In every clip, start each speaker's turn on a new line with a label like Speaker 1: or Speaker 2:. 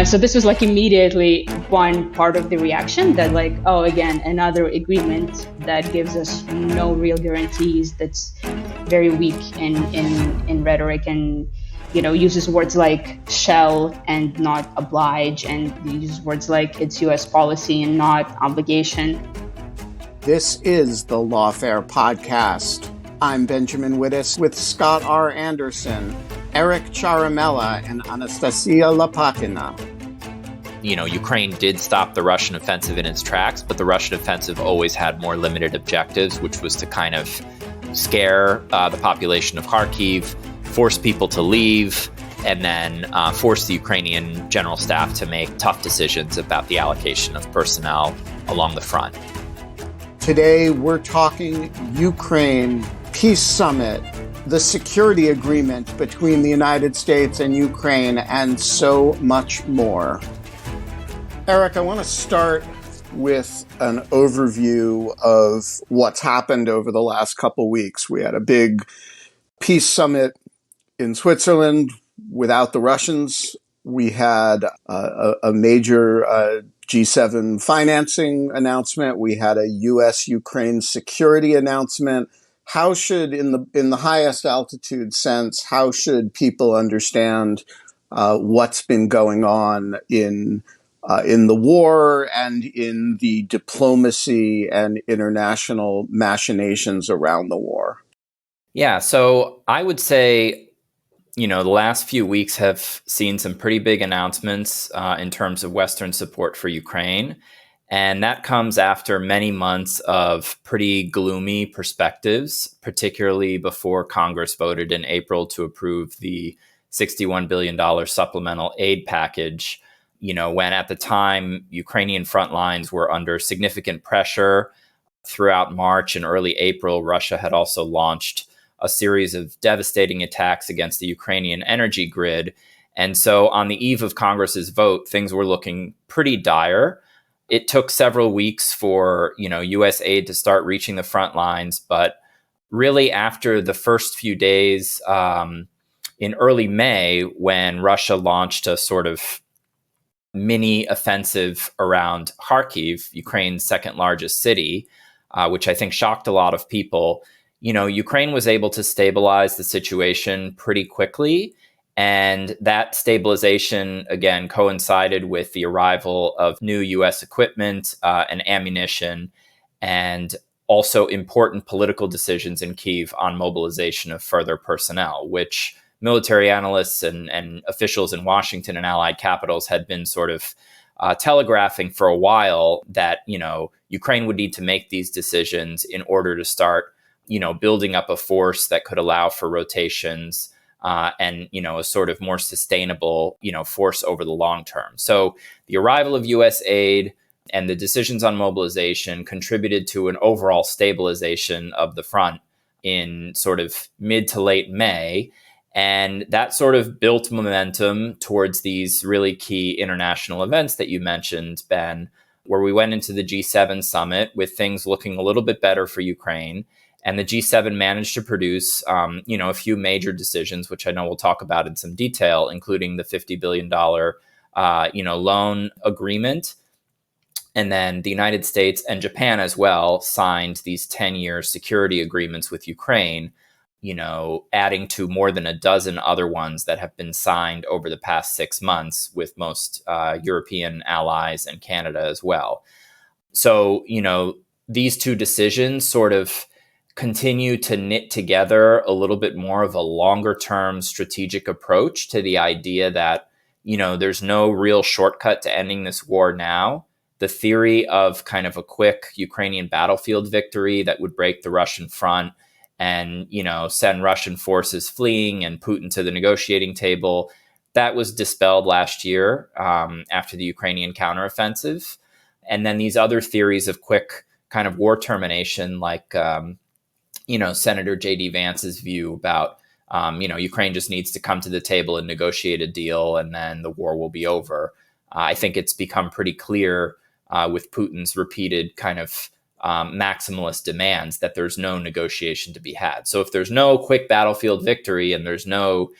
Speaker 1: So this was like immediately one part of the reaction that like, oh, again, another agreement that gives us no real guarantees, that's very weak in rhetoric, and uses words like shall and not oblige, and uses words like it's U.S. policy and not obligation.
Speaker 2: This is the Lawfare podcast. I'm Benjamin Wittes with Scott R. Anderson, Eric Ciaramella, and Anastasiia Lapatina.
Speaker 3: Ukraine did stop the Russian offensive in its tracks, but the Russian offensive always had more limited objectives, which was to kind of scare the population of Kharkiv, force people to leave, and then force the Ukrainian general staff to make tough decisions about the allocation of personnel along the front.
Speaker 2: Today, we're talking Ukraine Peace Summit, the security agreement between the United States and Ukraine, and so much more. Eric, I want to start with an overview of what's happened over the last couple weeks. We had a big peace summit in Switzerland without the Russians. We had a major G7 financing announcement. We had a U.S.-Ukraine security announcement. How should, in the highest altitude sense, how should people understand what's been going on in the war and in the diplomacy and international machinations around the war?
Speaker 3: Yeah, so I would say, the last few weeks have seen some pretty big announcements in terms of Western support for Ukraine. And that comes after many months of pretty gloomy perspectives, particularly before Congress voted in April to approve the $61 billion supplemental aid package, when at the time Ukrainian front lines were under significant pressure. Throughout March and early April, Russia had also launched a series of devastating attacks against the Ukrainian energy grid. And so on the eve of Congress's vote, things were looking pretty dire. It took several weeks for, U.S. aid to start reaching the front lines. But really after the first few days in early May, when Russia launched a sort of mini offensive around Kharkiv, Ukraine's second largest city, which I think shocked a lot of people, Ukraine was able to stabilize the situation pretty quickly. And that stabilization, again, coincided with the arrival of new U.S. equipment and ammunition, and also important political decisions in Kyiv on mobilization of further personnel, which military analysts and officials in Washington and allied capitals had been sort of telegraphing for a while that, Ukraine would need to make these decisions in order to start, building up a force that could allow for rotations and, a sort of more sustainable, force over the long term. So the arrival of U.S. aid and the decisions on mobilization contributed to an overall stabilization of the front in sort of mid to late May. And that sort of built momentum towards these really key international events that you mentioned, Ben, where we went into the G7 summit with things looking a little bit better for Ukraine. And the G7 managed to produce, a few major decisions, which I know we'll talk about in some detail, including the $50 billion, loan agreement. And then the United States and Japan as well signed these 10-year security agreements with Ukraine, adding to more than a dozen other ones that have been signed over the past 6 months with most European allies and Canada as well. So, these two decisions sort of continue to knit together a little bit more of a longer term strategic approach to the idea that, there's no real shortcut to ending this war now. The theory of kind of a quick Ukrainian battlefield victory that would break the Russian front and, send Russian forces fleeing and Putin to the negotiating table, that was dispelled last year after the Ukrainian counteroffensive. And then these other theories of quick kind of war termination, like, Senator J.D. Vance's view about, Ukraine just needs to come to the table and negotiate a deal and then the war will be over. I think it's become pretty clear with Putin's repeated kind of maximalist demands that there's no negotiation to be had. So if there's no quick battlefield victory and there's no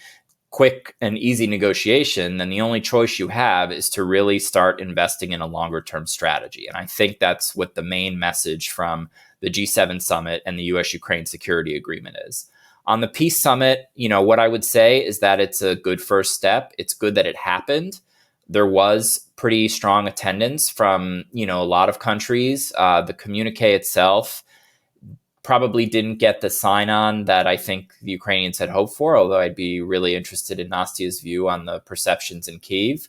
Speaker 3: quick and easy negotiation, then the only choice you have is to really start investing in a longer term strategy. And I think that's what the main message from the G7 summit and the US Ukraine security agreement is. On the peace summit, what I would say is that it's a good first step. It's good that it happened. There was pretty strong attendance from, a lot of countries. The communique itself probably didn't get the sign-on that I think the Ukrainians had hoped for, although I'd be really interested in Nastia's view on the perceptions in Kyiv.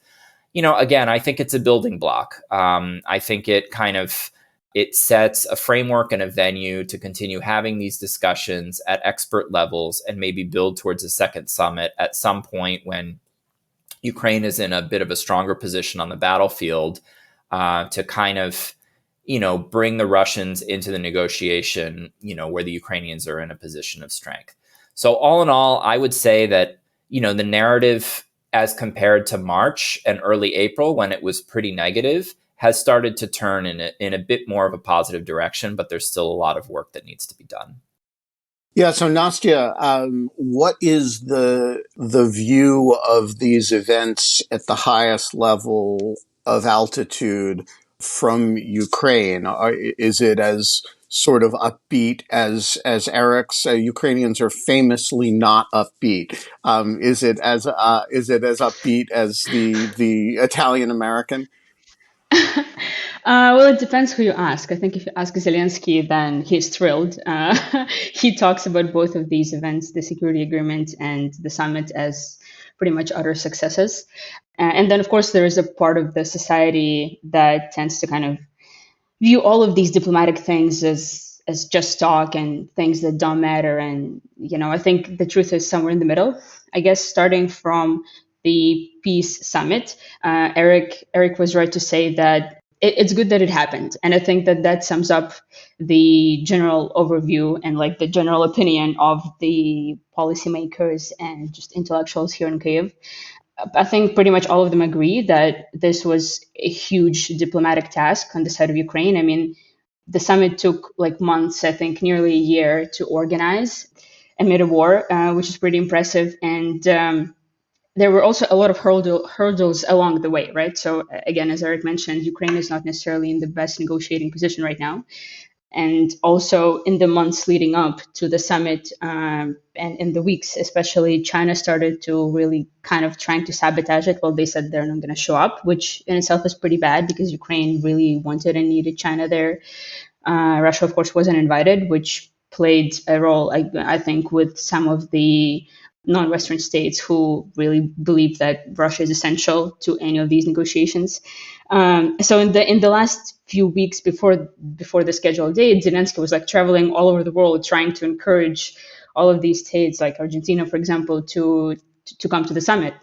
Speaker 3: Again, I think it's a building block. I think it sets a framework and a venue to continue having these discussions at expert levels and maybe build towards a second summit at some point when Ukraine is in a bit of a stronger position on the battlefield to bring the Russians into the negotiation, where the Ukrainians are in a position of strength. So all in all, I would say that, the narrative as compared to March and early April, when it was pretty negative, has started to turn in a bit more of a positive direction, but there's still a lot of work that needs to be done.
Speaker 2: Yeah. So Nastia, what is the view of these events at the highest level of altitude from Ukraine? Is it as sort of upbeat as Eric's? Ukrainians are famously not upbeat. Is it as upbeat as the Italian American?
Speaker 1: Well, it depends who you ask. I think if you ask Zelensky, then he's thrilled. He talks about both of these events, the security agreement and the summit, as pretty much utter successes. And then, of course, there is a part of the society that tends to kind of view all of these diplomatic things as just talk and things that don't matter. And, I think the truth is somewhere in the middle. I guess starting from the peace summit, Eric was right to say that it's good that it happened. And I think that sums up the general overview and like the general opinion of the policymakers and just intellectuals here in Kyiv. I think pretty much all of them agree that this was a huge diplomatic task on the side of Ukraine. I mean, the summit took like months, I think nearly a year to organize amid a war, which is pretty impressive. And there were also a lot of hurdles along the way, right? So again, as Eric mentioned, Ukraine is not necessarily in the best negotiating position right now. And also in the months leading up to the summit and in the weeks, especially, China started to really kind of trying to sabotage it. Well, they said they're not going to show up, which in itself is pretty bad because Ukraine really wanted and needed China there. Russia, of course, wasn't invited, which played a role, I think, with some of the non-Western states who really believe that Russia is essential to any of these negotiations. So in the last few weeks before the scheduled date, Zelensky was like traveling all over the world, trying to encourage all of these states, like Argentina, for example, to come to the summit.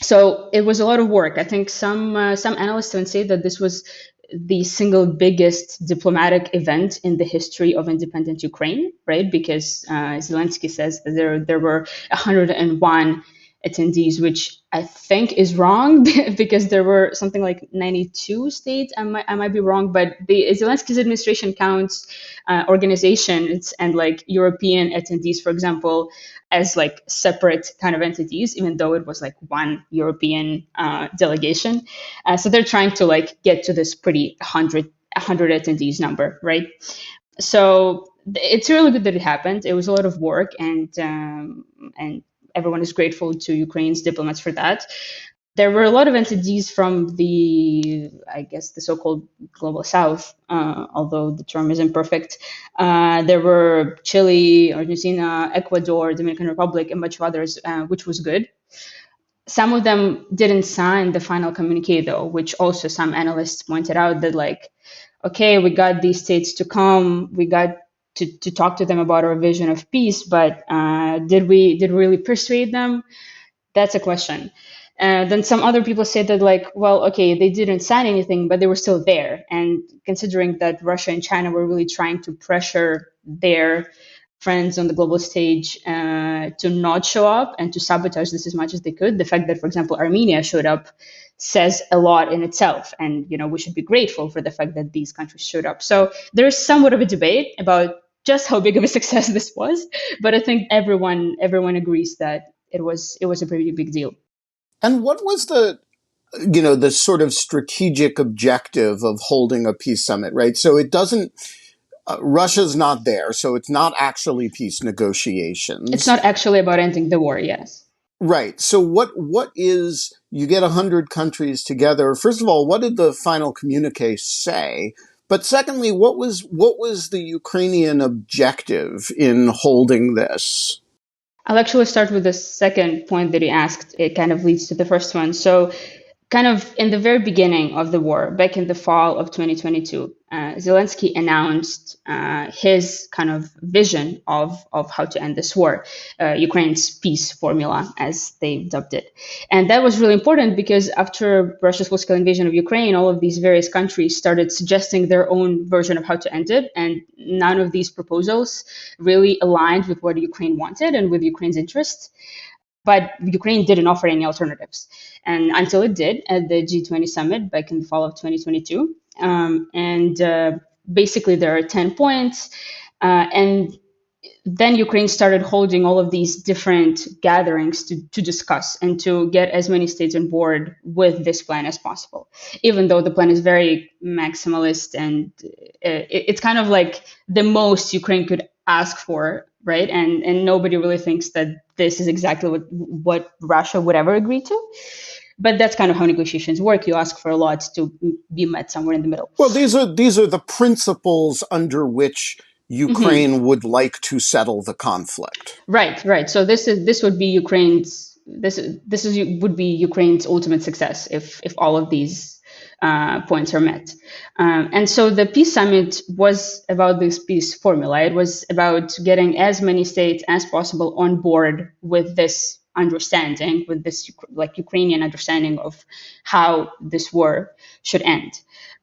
Speaker 1: So it was a lot of work. I think some analysts even say that this was the single biggest diplomatic event in the history of independent Ukraine, right? Because Zelensky says that there were 101 attendees, which I think is wrong because there were something like 92 states. I might be wrong, but the Zelensky's administration counts organizations and like European attendees, for example, as like separate kind of entities, even though it was like one European delegation. So they're trying to like get to this pretty 100 attendees number, right? So it's really good that it happened. It was a lot of work, and everyone is grateful to Ukraine's diplomats for that. There were a lot of entities from the so-called global south, although the term is imperfect. There were Chile, Argentina, Ecuador, Dominican Republic, and much of others, which was good. Some of them didn't sign the final communique, though, which also some analysts pointed out that, like, okay, we got these states to come, we got to talk to them about our vision of peace, but did we really persuade them? That's a question. Then some other people say that, like, well, okay, they didn't sign anything, but they were still there. And considering that Russia and China were really trying to pressure their friends on the global stage to not show up and to sabotage this as much as they could, the fact that, for example, Armenia showed up says a lot in itself. And, we should be grateful for the fact that these countries showed up. So there's somewhat of a debate about just how big of a success this was. But I think everyone agrees that it was a pretty big deal.
Speaker 2: And what was the sort of strategic objective of holding a peace summit, right? So it doesn't, Russia's not there, so it's not actually peace negotiations.
Speaker 1: It's not actually about ending the war, yes.
Speaker 2: Right. So what is, you get 100 countries together. First of all, what did the final communique say? But secondly, what was the Ukrainian objective in holding this?
Speaker 1: I'll actually start with the second point that you asked. It kind of leads to the first one. So kind of in the very beginning of the war, back in the fall of 2022, Zelensky announced his kind of vision of how to end this war, Ukraine's peace formula, as they dubbed it. And that was really important because after Russia's full-scale invasion of Ukraine, all of these various countries started suggesting their own version of how to end it. And none of these proposals really aligned with what Ukraine wanted and with Ukraine's interests. But Ukraine didn't offer any alternatives. And until it did at the G20 summit back in the fall of 2022. Basically, there are 10 points. And then Ukraine started holding all of these different gatherings to discuss and to get as many states on board with this plan as possible, even though the plan is very maximalist and it's kind of like the most Ukraine could ask for, right? And nobody really thinks that this is exactly what Russia would ever agree to. But that's kind of how negotiations work. You ask for a lot to be met somewhere in the middle.
Speaker 2: Well, these are the principles under which Ukraine would like to settle the conflict.
Speaker 1: Right. So this would be Ukraine's would be Ukraine's ultimate success if all of these points are met. And so the peace summit was about this peace formula. It was about getting as many states as possible on board with this understanding, with this like Ukrainian understanding of how this war should end,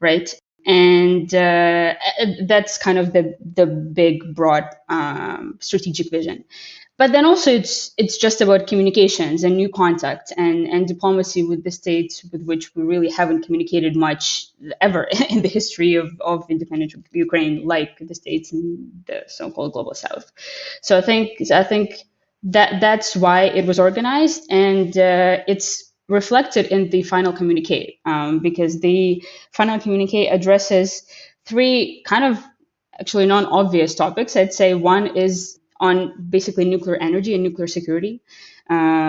Speaker 1: right? And that's kind of the big, broad strategic vision. But then also it's just about communications and new contact and diplomacy with the states with which we really haven't communicated much ever in the history of independent Ukraine, like the states in the so-called global south. So I think that's why it was organized, and it's reflected in the final communique, because the final communique addresses three kind of actually non-obvious topics. I'd say one is on basically nuclear energy and nuclear security,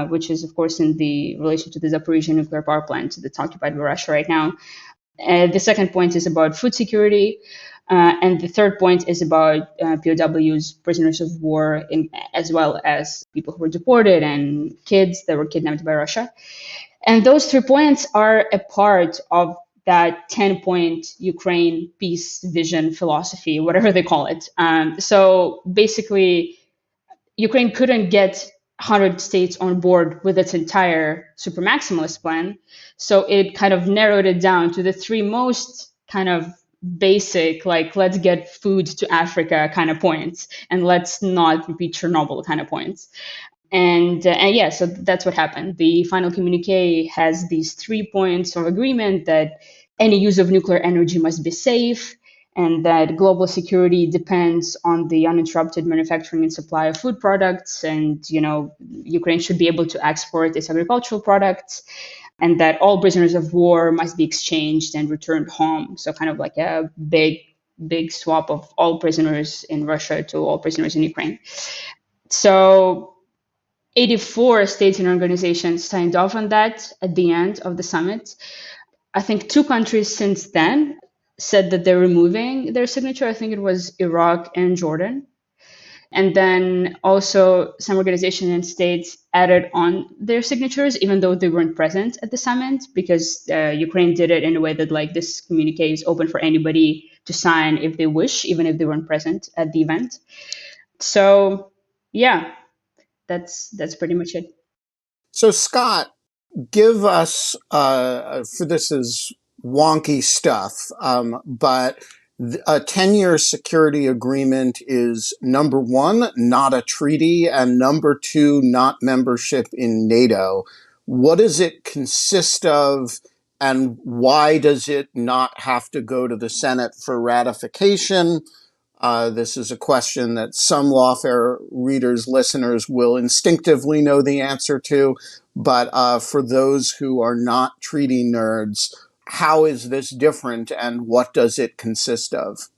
Speaker 1: which is, of course, in the relation to the Zaporizhzhia nuclear power plant that's occupied by Russia right now. The second point is about food security. And the third point is about POWs, prisoners of war, as well as people who were deported and kids that were kidnapped by Russia. And those 3 points are a part of that 10-point Ukraine peace vision philosophy, whatever they call it. So basically, Ukraine couldn't get 100 states on board with its entire super maximalist plan. So it kind of narrowed it down to the three most kind of basic, like, let's get food to Africa kind of points, and let's not repeat Chernobyl kind of points. And yeah, so that's what happened. The final communique has these 3 points of agreement that any use of nuclear energy must be safe, and that global security depends on the uninterrupted manufacturing and supply of food products. And, Ukraine should be able to export its agricultural products, and that all prisoners of war must be exchanged and returned home. So kind of like a big swap of all prisoners in Russia to all prisoners in Ukraine. So 84 states and organizations signed off on that at the end of the summit. I think 2 countries since then said that they're removing their signature. I think it was Iraq and Jordan. And then also some organizations and states added on their signatures, even though they weren't present at the summit, because Ukraine did it in a way that, like, this communique is open for anybody to sign if they wish, even if they weren't present at the event. So, yeah, that's pretty much it.
Speaker 2: So, Scott, give us, for this is wonky stuff, but a 10-year security agreement is, number one, not a treaty, and number two, not membership in NATO. What does it consist of, and why does it not have to go to the Senate for ratification? This is a question that some Lawfare readers, listeners will instinctively know the answer to. But for those who are not treaty nerds, how is this different and what does it consist of?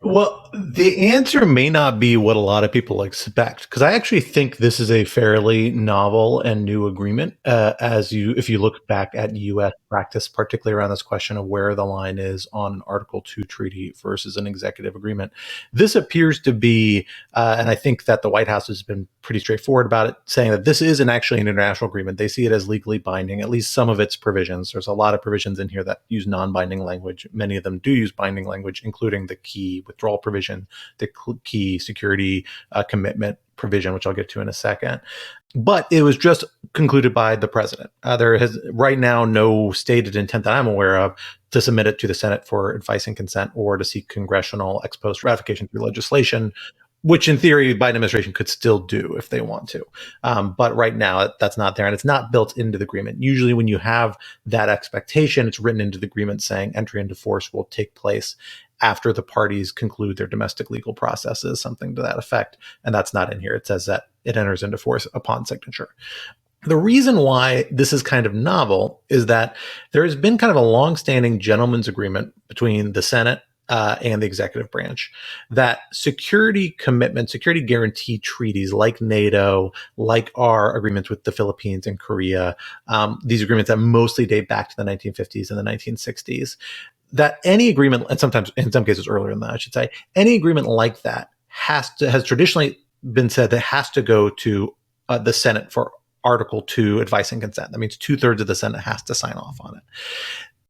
Speaker 4: Well, the answer may not be what a lot of people expect, because I actually think this is a fairly novel and new agreement. If you look back at U.S. practice, particularly around this question of where the line is on an Article 2 treaty versus an executive agreement, this appears to be, and I think that the White House has been pretty straightforward about it, saying that this isn't actually an international agreement. They see it as legally binding, at least some of its provisions. There's a lot of provisions in here that use non-binding language. Many of them do use binding language, including the key withdrawal provision, the key security commitment provision, which I'll get to in a second. But it was just concluded by the president. There has right now no stated intent that I'm aware of to submit it to the Senate for advice and consent or to seek congressional ex post ratification through legislation, which in theory, the Biden administration could still do if they want to. But right now, that's not there, and it's not built into the agreement. Usually when you have that expectation, it's written into the agreement saying entry into force will take place after the parties conclude their domestic legal processes, something to that effect. And that's not in here. It says that it enters into force upon signature. The reason why this is kind of novel is that there has been kind of a longstanding gentleman's agreement between the Senate and the executive branch that security commitment, security guarantee treaties like NATO, like our agreements with the Philippines and Korea, these agreements that mostly date back to the 1950s and the 1960s, that any agreement, and sometimes in some cases earlier than that, I should say, any agreement like that has traditionally been said that has to go to the Senate for Article 2 advice and consent. That means 2/3 of the Senate has to sign off on it.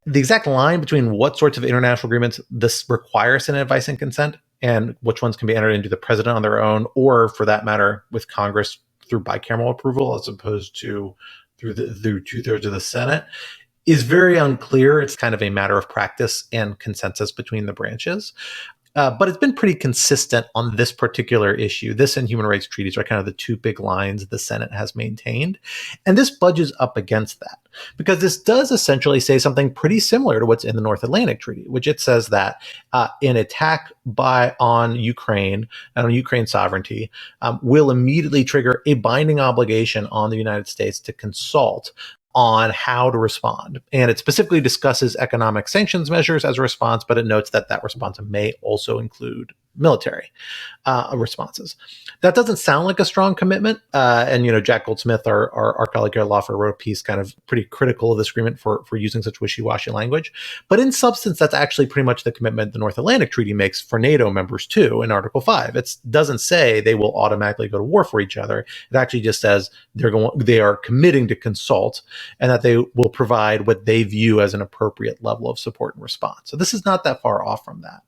Speaker 4: The exact line between what sorts of international agreements this requires Senate advice and consent and which ones can be entered into the president on their own, or for that matter, with Congress through bicameral approval as opposed to through 2/3 of the Senate, is very unclear. It's kind of a matter of practice and consensus between the branches. But it's been pretty consistent on this particular issue. This and human rights treaties are kind of the two big lines the Senate has maintained. And this budges up against that because this does essentially say something pretty similar to what's in the North Atlantic Treaty, which it says that an attack on Ukraine and on Ukraine's sovereignty will immediately trigger a binding obligation on the United States to consult on how to respond. And it specifically discusses economic sanctions measures as a response, but it notes that that response may also include military responses. That doesn't sound like a strong commitment. And, Jack Goldsmith, our colleague here at Lawfare, wrote a piece kind of pretty critical of this agreement for using such wishy-washy language. But in substance, that's actually pretty much the commitment the North Atlantic Treaty makes for NATO members too in Article 5. It doesn't say they will automatically go to war for each other. It actually just says they are committing to consult and that they will provide what they view as an appropriate level of support and response. So this is not that far off from that.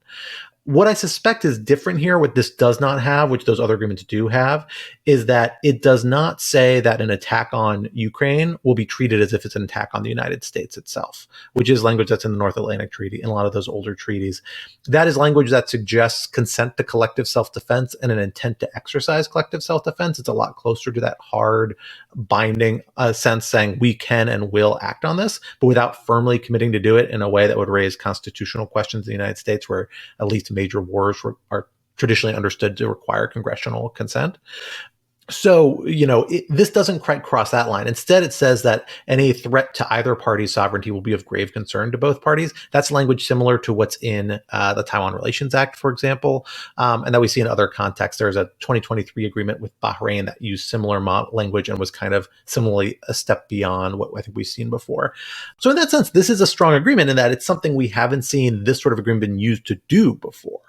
Speaker 4: What I suspect is different here, what this does not have, which those other agreements do have, is that it does not say that an attack on Ukraine will be treated as if it's an attack on the United States itself, which is language that's in the North Atlantic Treaty and a lot of those older treaties. That is language that suggests consent to collective self-defense and an intent to exercise collective self-defense. It's a lot closer to that hard binding sense saying we can and will act on this, but without firmly committing to do it in a way that would raise constitutional questions in the United States where at least major wars are traditionally understood to require congressional consent. So, this doesn't quite cross that line. Instead, it says that any threat to either party's sovereignty will be of grave concern to both parties. That's language similar to what's in the Taiwan Relations Act, for example, and that we see in other contexts. There's a 2023 agreement with Bahrain that used similar language and was kind of similarly a step beyond what I think we've seen before. So in that sense, this is a strong agreement in that it's something we haven't seen this sort of agreement been used to do before.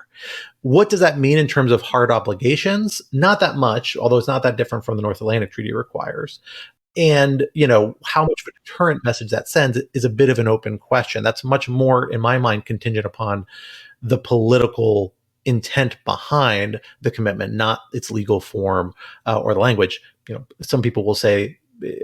Speaker 4: What does that mean in terms of hard obligations? Not that much, although it's not that different from the North Atlantic Treaty requires. And, how much of a deterrent message that sends is a bit of an open question. That's much more, in my mind, contingent upon the political intent behind the commitment, not its legal form or the language. Some people will say,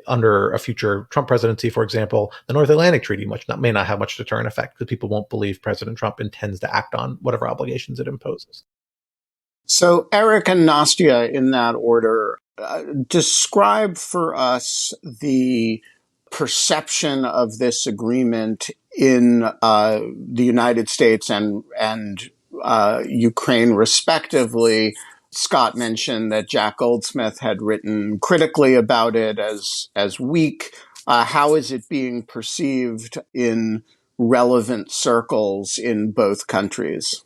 Speaker 4: under a future Trump presidency, for example, the North Atlantic Treaty may not have much deterrent effect because people won't believe President Trump intends to act on whatever obligations it imposes.
Speaker 2: So Eric and Nastia, in that order, describe for us the perception of this agreement in the United States and Ukraine, respectively. Scott mentioned that Jack Goldsmith had written critically about it as weak. How is it being perceived in relevant circles in both countries?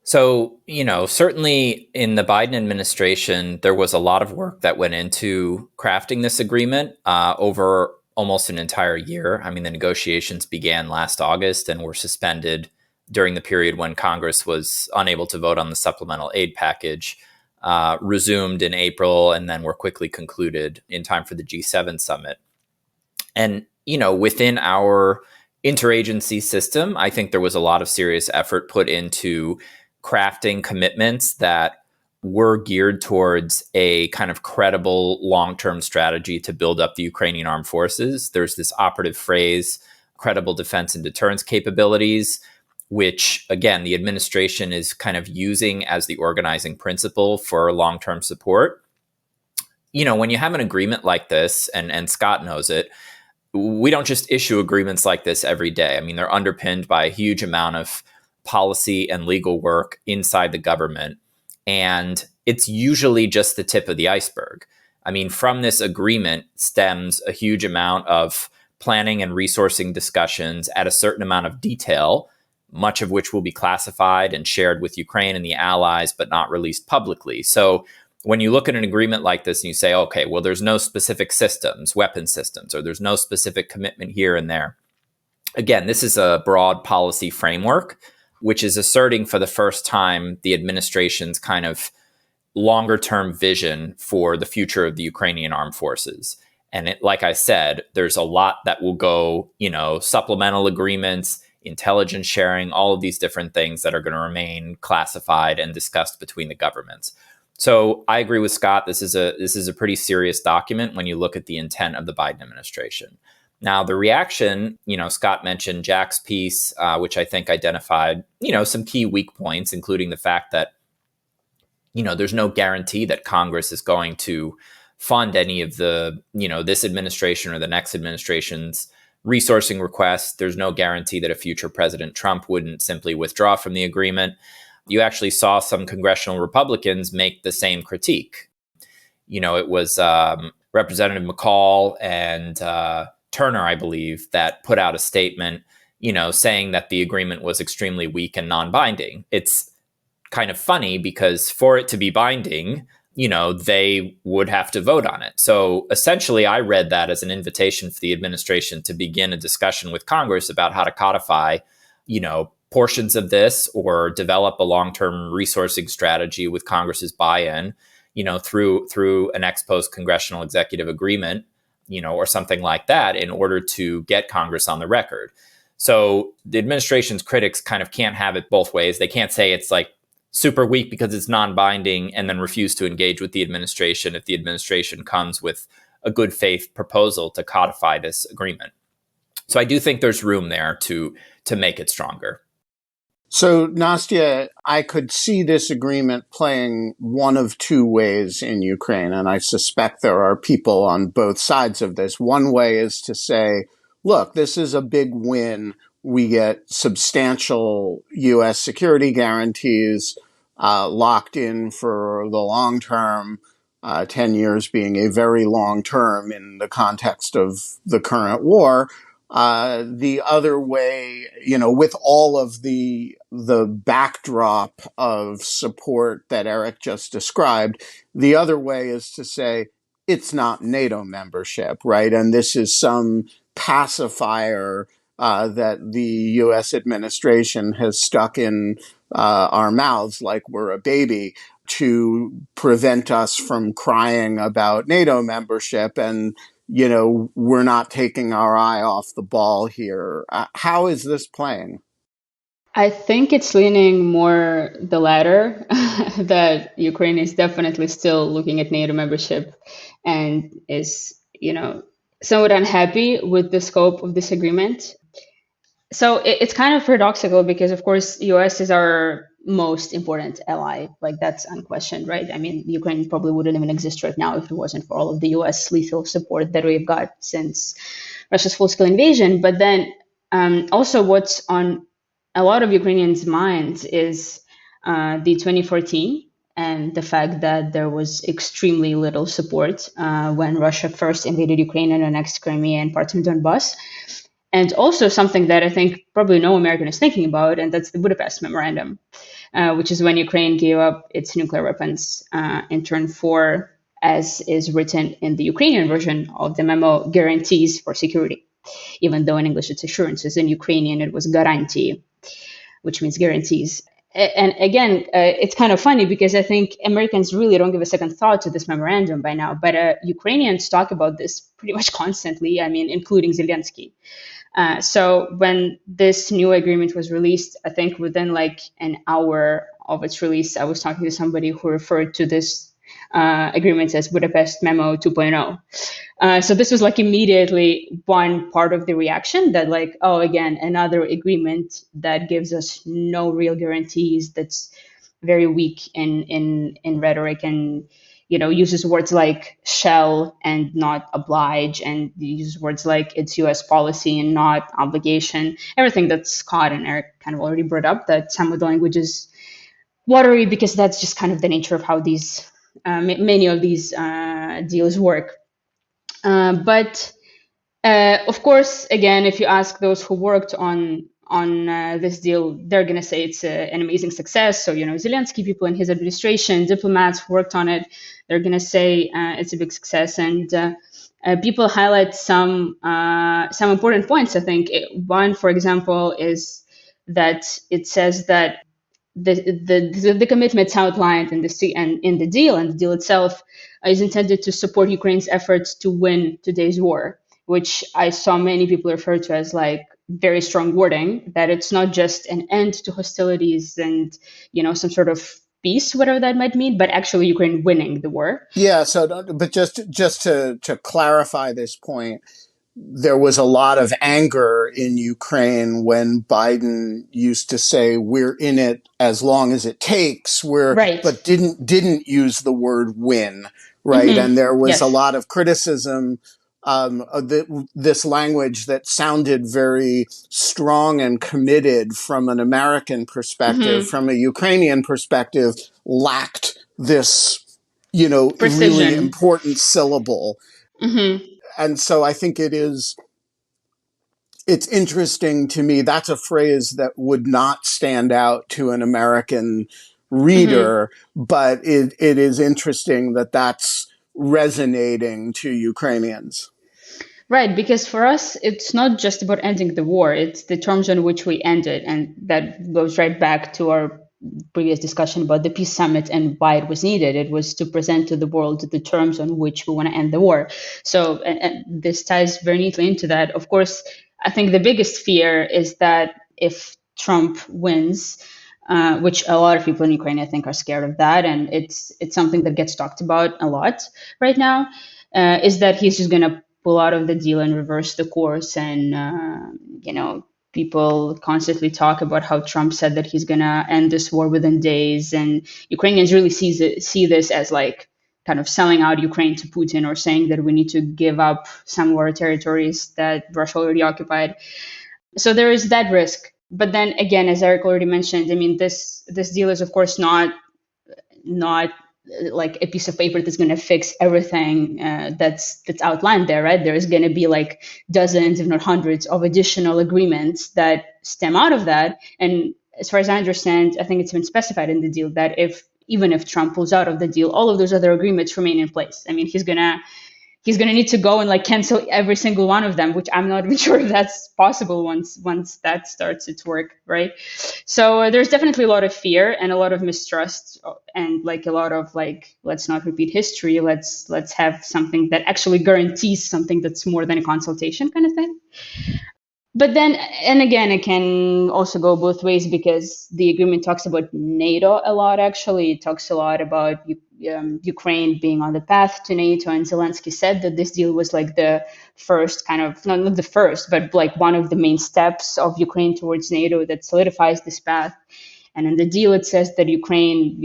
Speaker 3: So, certainly in the Biden administration, there was a lot of work that went into crafting this agreement over almost an entire year. I mean, the negotiations began last August and were suspended during the period when Congress was unable to vote on the supplemental aid package, resumed in April, and then were quickly concluded in time for the G7 summit. And, within our interagency system, I think there was a lot of serious effort put into crafting commitments that were geared towards a kind of credible long-term strategy to build up the Ukrainian armed forces. There's this operative phrase, credible defense and deterrence capabilities, which, again, the administration is kind of using as the organizing principle for long-term support. When you have an agreement like this, and Scott knows it, we don't just issue agreements like this every day. I mean, they're underpinned by a huge amount of policy and legal work inside the government. And it's usually just the tip of the iceberg. I mean, from this agreement stems a huge amount of planning and resourcing discussions at a certain amount of detail, much of which will be classified and shared with Ukraine and the allies, but not released publicly. So when you look at an agreement like this and you say, okay, well, there's no specific systems, weapon systems, or there's no specific commitment here and there. Again, this is a broad policy framework, which is asserting for the first time the administration's kind of longer term vision for the future of the Ukrainian armed forces. And like I said, there's a lot that will go, supplemental agreements, intelligence sharing, all of these different things that are going to remain classified and discussed between the governments. So I agree with Scott. This is a pretty serious document when you look at the intent of the Biden administration. Now, the reaction, Scott mentioned Jack's piece, which I think identified, some key weak points, including the fact that, there's no guarantee that Congress is going to fund any of the, this administration or the next administration's resourcing requests. There's no guarantee that a future President Trump wouldn't simply withdraw from the agreement. You actually saw some congressional Republicans make the same critique. It was Representative McCall and Turner, I believe, that put out a statement, saying that the agreement was extremely weak and non-binding. It's kind of funny because for it to be binding, they would have to vote on it. So essentially, I read that as an invitation for the administration to begin a discussion with Congress about how to codify, portions of this or develop a long-term resourcing strategy with Congress's buy-in, through an ex post congressional executive agreement, or something like that in order to get Congress on the record. So the administration's critics kind of can't have it both ways. They can't say it's like super weak because it's non-binding and then refuse to engage with the administration if the administration comes with a good faith proposal to codify this agreement. So I do think there's room there to make it stronger.
Speaker 2: So, Nastya, I could see this agreement playing one of two ways in Ukraine, and I suspect there are people on both sides of this. One way is to say, look, this is a big win. We get substantial U.S. security guarantees locked in for the long term, 10 years being a very long term in the context of the current war. The other way, with all of the backdrop of support that Eric just described, the other way is to say it's not NATO membership, right? And this is some pacifier that the U.S. administration has stuck in our mouths like we're a baby to prevent us from crying about NATO membership. And we're not taking our eye off the ball here. How is this playing?
Speaker 1: I think it's leaning more the latter, that Ukraine is definitely still looking at NATO membership and is, somewhat unhappy with the scope of this agreement. So it's kind of paradoxical because, of course, US is our most important ally. Like, that's unquestioned, right? I mean, Ukraine probably wouldn't even exist right now if it wasn't for all of the US lethal support that we've got since Russia's full-scale invasion. But then also what's on a lot of Ukrainians' minds is the 2014 and the fact that there was extremely little support when Russia first invaded Ukraine and annexed Crimea and parts of Donbass. And also something that I think probably no American is thinking about, and that's the Budapest Memorandum, which is when Ukraine gave up its nuclear weapons in turn for, as is written in the Ukrainian version of the memo, guarantees for security. Even though in English it's assurances, in Ukrainian it was garantii, which means guarantees. And again, it's kind of funny because I think Americans really don't give a second thought to this memorandum by now, but Ukrainians talk about this pretty much constantly, I mean, including Zelensky. So when this new agreement was released, I think within like an hour of its release, I was talking to somebody who referred to this agreement as Budapest Memo 2.0. So this was like immediately one part of the reaction that like, oh, again, another agreement that gives us no real guarantees, that's very weak in rhetoric, and uses words like shall and not oblige, and uses words like it's US policy and not obligation. Everything that Scott and Eric kind of already brought up, that some of the language is watery because that's just kind of the nature of how these many of these deals work. But of course, again, if you ask those who worked on this deal, they're going to say it's an amazing success. So, Zelensky, people in his administration, diplomats who worked on it, they're going to say it's a big success. And people highlight some important points, I think. One, for example, is that it says that the commitments outlined in the deal, and the deal itself is intended to support Ukraine's efforts to win today's war, which I saw many people refer to as like very strong wording, that it's not just an end to hostilities and some sort of peace, whatever that might mean, but actually Ukraine winning the war.
Speaker 2: Yeah. So, but just to clarify this point, there was a lot of anger in Ukraine when Biden used to say, we're in it as long as it takes,
Speaker 1: Right.
Speaker 2: but didn't use the word win, right?
Speaker 1: Mm-hmm.
Speaker 2: And there was
Speaker 1: Yes.
Speaker 2: a lot of criticism of this language that sounded very strong and committed from an American perspective,
Speaker 1: Mm-hmm.
Speaker 2: from a Ukrainian perspective, lacked this,
Speaker 1: Precision.
Speaker 2: really important syllable.
Speaker 1: Mm-hmm.
Speaker 2: And so I think it's interesting to me. That's a phrase that would not stand out to an American reader, but it is interesting that that's resonating to Ukrainians.
Speaker 1: Right, because for us, it's not just about ending the war, it's the terms on which we end it. And that goes right back to our previous discussion about the peace summit and why it was needed. It was to present to the world the terms on which we want to end the war. So and this ties very neatly into that. Of course, I think the biggest fear is that if Trump wins, which a lot of people in Ukraine, I think, are scared of that, and it's something that gets talked about a lot right now, is that he's just going to pull out of the deal and reverse the course. And people constantly talk about how Trump said that he's going to end this war within days, and Ukrainians really see this as like kind of selling out Ukraine to Putin, or saying that we need to give up some of our territories that Russia already occupied. So there is that risk. But then again, as Eric already mentioned, I mean, this deal is of course not like a piece of paper that's going to fix everything that's outlined there, right? There is going to be like dozens, if not hundreds, of additional agreements that stem out of that. And as far as I understand, I think it's been specified in the deal that even if Trump pulls out of the deal, all of those other agreements remain in place. I mean, he's gonna need to go and like cancel every single one of them, which I'm not even sure if that's possible once that starts its work, right? So there's definitely a lot of fear and a lot of mistrust, and like a lot of like, let's not repeat history. Let's have something that actually guarantees something that's more than a consultation kind of thing. But then, and again, it can also go both ways, because the agreement talks about NATO a lot, actually. It talks a lot about Ukraine being on the path to NATO. And Zelensky said that this deal was like the first kind of, not the first, but like one of the main steps of Ukraine towards NATO that solidifies this path. And in the deal, it says that Ukraine,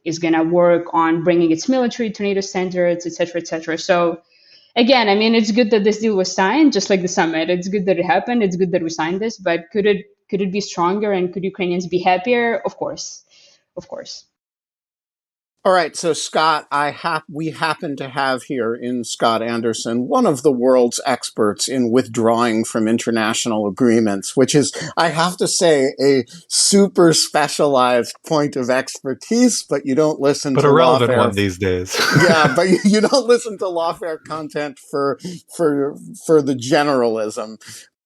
Speaker 1: is going to work on bringing its military to NATO standards, et cetera, et cetera. So again, I mean, it's good that this deal was signed, just like the summit. It's good that it happened. It's good that we signed this, but could Could it be stronger, and could Ukrainians be happier? Of course. Of course.
Speaker 2: All right, so Scott, we happen to have here in Scott Anderson one of the world's experts in withdrawing from international agreements, which is, I have to say, a super specialized point of expertise, but you don't listen
Speaker 4: but
Speaker 2: to
Speaker 4: a relevant
Speaker 2: Lawfare.
Speaker 4: One these days.
Speaker 2: Yeah, but you don't listen to Lawfare content for the generalism.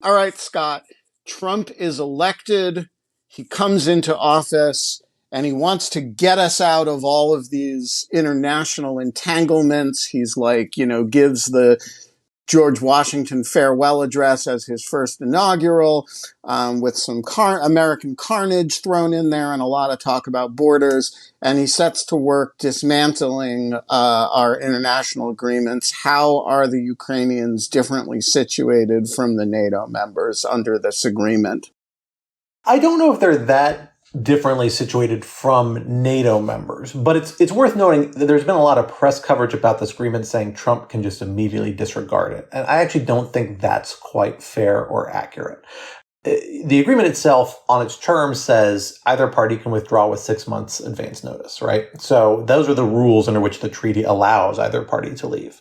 Speaker 2: All right, Scott, Trump is elected. He comes into office. And he wants to get us out of all of these international entanglements. He's like, gives the George Washington farewell address as his first inaugural, with some American carnage thrown in there and a lot of talk about borders. And he sets to work dismantling our international agreements. How are the Ukrainians differently situated from the NATO members under this agreement?
Speaker 5: I don't know if they're that differently situated from NATO members, but it's worth noting that there's been a lot of press coverage about this agreement saying Trump can just immediately disregard it. And I actually don't think that's quite fair or accurate. The agreement itself on its terms says either party can withdraw with 6 months advance notice, right? So those are the rules under which the treaty allows either party to leave.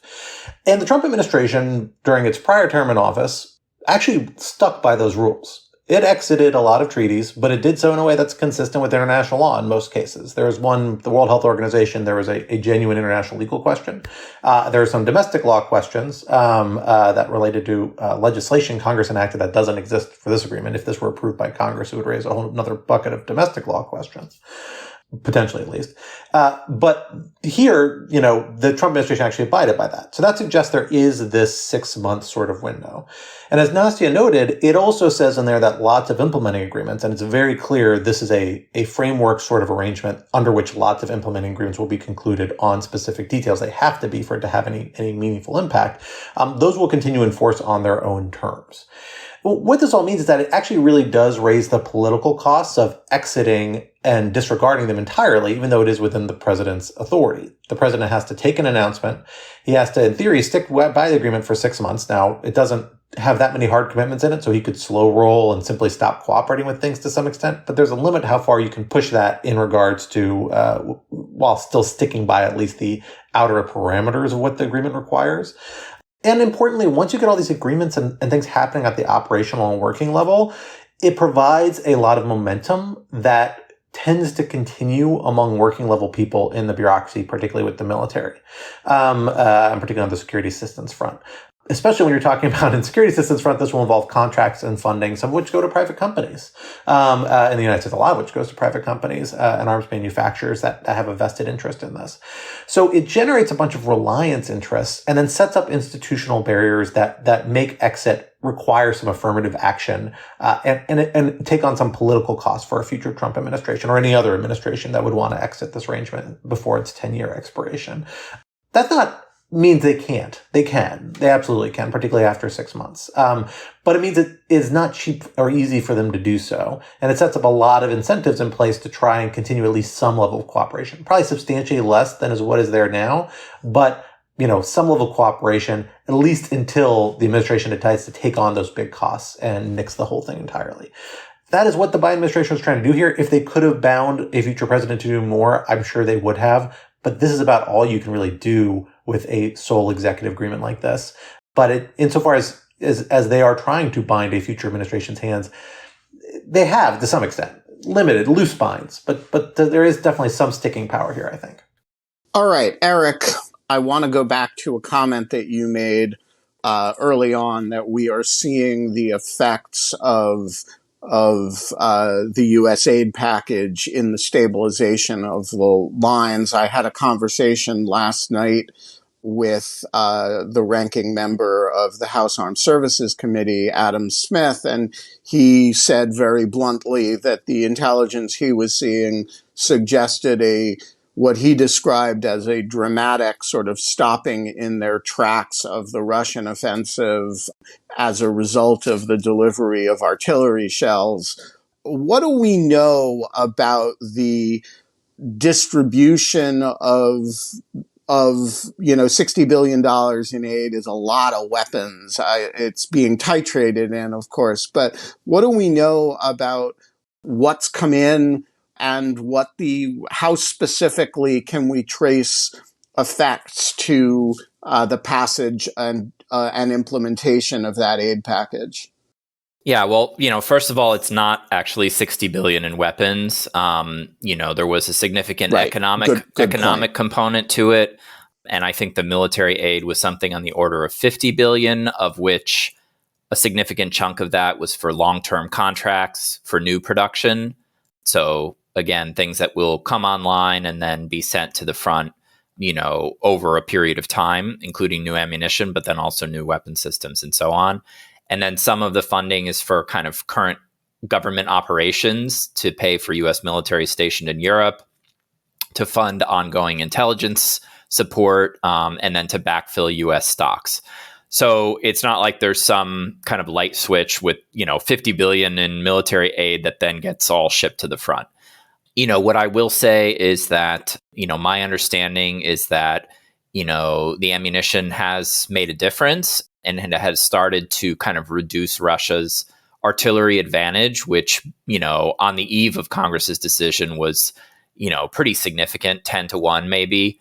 Speaker 5: And the Trump administration, during its prior term in office, actually stuck by those rules. It exited a lot of treaties, but it did so in a way that's consistent with international law in most cases. There was one, the World Health Organization, there was a genuine international legal question. There are some domestic law questions that related to legislation Congress enacted that doesn't exist for this agreement. If this were approved by Congress, it would raise a whole another bucket of domestic law questions. Potentially, at least. But here, the Trump administration actually abided by that. So that suggests there is this 6 month sort of window. And as Nastia noted, it also says in there that lots of implementing agreements, and it's very clear this is a framework sort of arrangement under which lots of implementing agreements will be concluded on specific details. They have to be for it to have any meaningful impact. Those will continue in force on their own terms. What this all means is that it actually really does raise the political costs of exiting and disregarding them entirely, even though it is within the president's authority. The president has to take an announcement. He has to, in theory, stick by the agreement for 6 months. Now, it doesn't have that many hard commitments in it, so he could slow roll and simply stop cooperating with things to some extent. But there's a limit how far you can push that in regards to, while still sticking by at least the outer parameters of what the agreement requires. And importantly, once you get all these agreements and things happening at the operational and working level, it provides a lot of momentum that tends to continue among working level people in the bureaucracy, particularly with the military, and particularly on the security assistance front. Especially when you're talking about in security assistance front, this will involve contracts and funding, some of which go to private companies. In the United States, a lot of which goes to private companies and arms manufacturers that have a vested interest in this. So it generates a bunch of reliance interests and then sets up institutional barriers that make exit require some affirmative action and take on some political costs for a future Trump administration or any other administration that would want to exit this arrangement before its 10-year expiration. That's not means they can't. They can. They absolutely can, particularly after 6 months. But it means it is not cheap or easy for them to do so. And it sets up a lot of incentives in place to try and continue at least some level of cooperation. Probably substantially less than is what is there now, but some level of cooperation, at least until the administration decides to take on those big costs and nix the whole thing entirely. That is what the Biden administration was trying to do here. If they could have bound a future president to do more, I'm sure they would have. But this is about all you can really do with a sole executive agreement like this. But insofar as they are trying to bind a future administration's hands, they have, to some extent, limited, loose binds. But there is definitely some sticking power here, I think.
Speaker 2: All right, Eric, I want to go back to a comment that you made early on, that we are seeing the effects of the U.S. aid package in the stabilization of the lines. I had a conversation last night with the ranking member of the House Armed Services Committee, Adam Smith, and he said very bluntly that the intelligence he was seeing suggested what he described as a dramatic sort of stopping in their tracks of the Russian offensive as a result of the delivery of artillery shells. What do we know about the distribution of $60 billion in aid is a lot of weapons. It's being titrated in, of course. But what do we know about what's come in and how specifically can we trace effects to the passage and implementation of that aid package?
Speaker 3: Yeah, well, first of all, it's not actually 60 billion in weapons. There was a significant economic component to it. And I think the military aid was something on the order of 50 billion, of which a significant chunk of that was for long-term contracts for new production. So again, things that will come online and then be sent to the front, over a period of time, including new ammunition, but then also new weapon systems and so on. And then some of the funding is for kind of current government operations to pay for U.S. military stationed in Europe, to fund ongoing intelligence support, and then to backfill U.S. stocks. So it's not like there's some kind of light switch with, 50 billion in military aid that then gets all shipped to the front. What I will say is that, my understanding is that, the ammunition has made a difference and has started to kind of reduce Russia's artillery advantage, which, on the eve of Congress's decision was, pretty significant, 10-1 maybe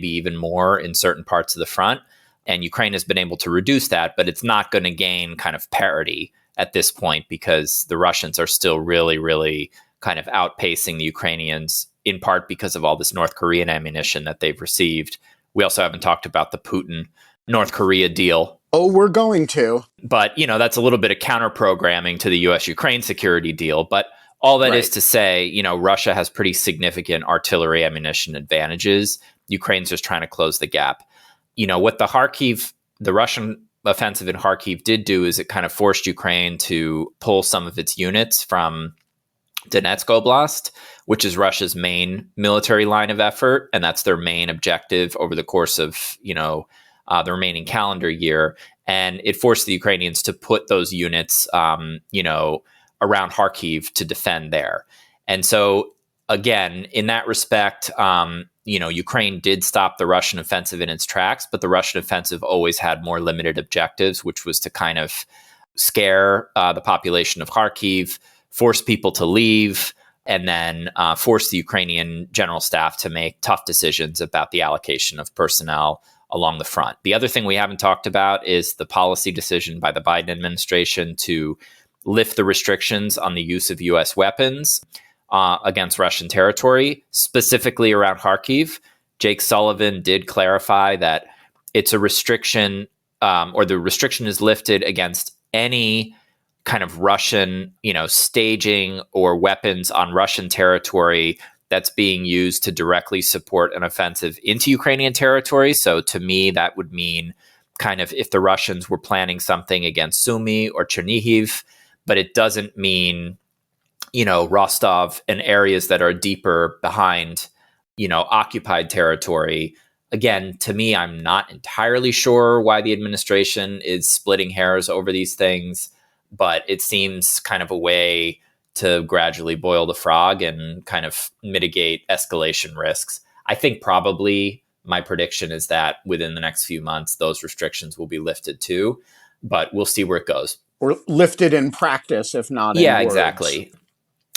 Speaker 3: even more in certain parts of the front. And Ukraine has been able to reduce that, but it's not going to gain kind of parity at this point because the Russians are still really, really kind of outpacing the Ukrainians, in part because of all this North Korean ammunition that they've received. We also haven't talked about the Putin-North Korea deal.
Speaker 2: Oh, we're going to.
Speaker 3: But, that's a little bit of counter-programming to the U.S.-Ukraine security deal. But all that is to say, Russia has pretty significant artillery ammunition advantages. Ukraine's just trying to close the gap. What the Russian offensive in Kharkiv did do is it kind of forced Ukraine to pull some of its units from Donetsk Oblast, which is Russia's main military line of effort. And that's their main objective over the course of, the remaining calendar year. And it forced the Ukrainians to put those units, around Kharkiv to defend there. And so, again, in that respect, Ukraine did stop the Russian offensive in its tracks, but the Russian offensive always had more limited objectives, which was to kind of scare the population of Kharkiv, force people to leave, and then force the Ukrainian general staff to make tough decisions about the allocation of personnel along the front. The other thing we haven't talked about is the policy decision by the Biden administration to lift the restrictions on the use of U.S. weapons against Russian territory, specifically around Kharkiv. Jake Sullivan did clarify that it's a restriction, or the restriction is lifted against any kind of Russian, staging or weapons on Russian territory that's being used to directly support an offensive into Ukrainian territory. So to me, that would mean kind of if the Russians were planning something against Sumy or Chernihiv, but it doesn't mean, Rostov and areas that are deeper behind, occupied territory. Again, to me, I'm not entirely sure why the administration is splitting hairs over these things, but it seems kind of a way to gradually boil the frog and kind of mitigate escalation risks. I think probably my prediction is that within the next few months, those restrictions will be lifted too, but we'll see where it goes.
Speaker 2: Or lifted in practice, if not in words.
Speaker 3: Exactly.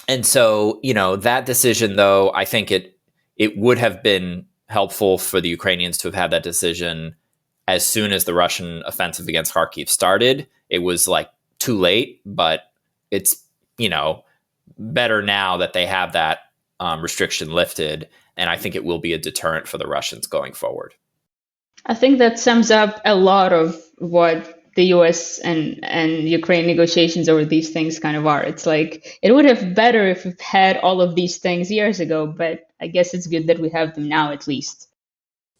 Speaker 3: And so, that decision, though, I think it would have been helpful for the Ukrainians to have had that decision as soon as the Russian offensive against Kharkiv started. It was like too late, but it's, better now that they have that restriction lifted. And I think it will be a deterrent for the Russians going forward.
Speaker 1: I think that sums up a lot of what the US and Ukraine negotiations over these things kind of are. It's like, it would have better if we've had all of these things years ago, but I guess it's good that we have them now at least.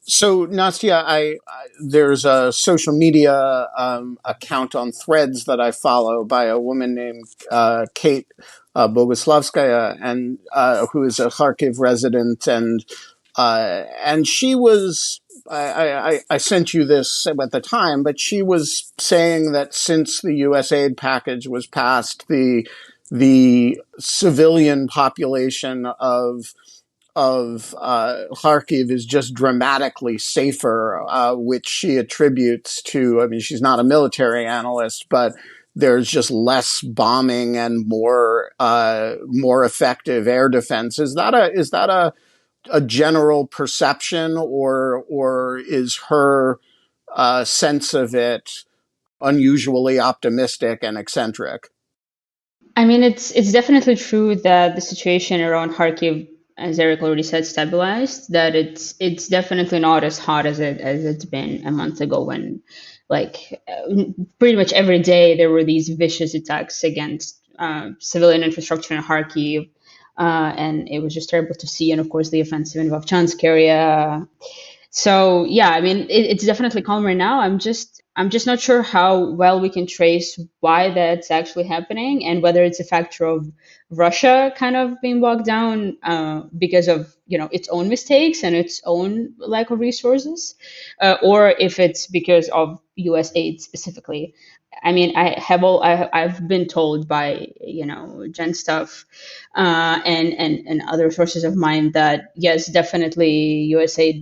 Speaker 2: So, Nastya, there's a social media account on Threads that I follow by a woman named Kate Boguslavskaya, and who is a Kharkiv resident, and she was. I sent you this at the time, but she was saying that since the U.S. aid package was passed, the civilian population of Kharkiv is just dramatically safer, which she attributes to, I mean, she's not a military analyst, but there's just less bombing and more effective air defense. Is that a general perception, or is her sense of it unusually optimistic and eccentric?
Speaker 1: I mean, it's definitely true that the situation around Kharkiv, as Eric already said, stabilized. That it's definitely not as hot as it's been a month ago when, like, pretty much every day there were these vicious attacks against civilian infrastructure in Kharkiv, and it was just terrible to see. And of course, the offensive in Vovchansk area. So yeah, I mean, it's definitely calmer now. I'm just not sure how well we can trace why that's actually happening, and whether it's a factor of Russia kind of being bogged down because of its own mistakes and its own lack of resources, or if it's because of U.S. aid specifically. I mean, I've been told by Jen Stuff and other sources of mine that yes, definitely USA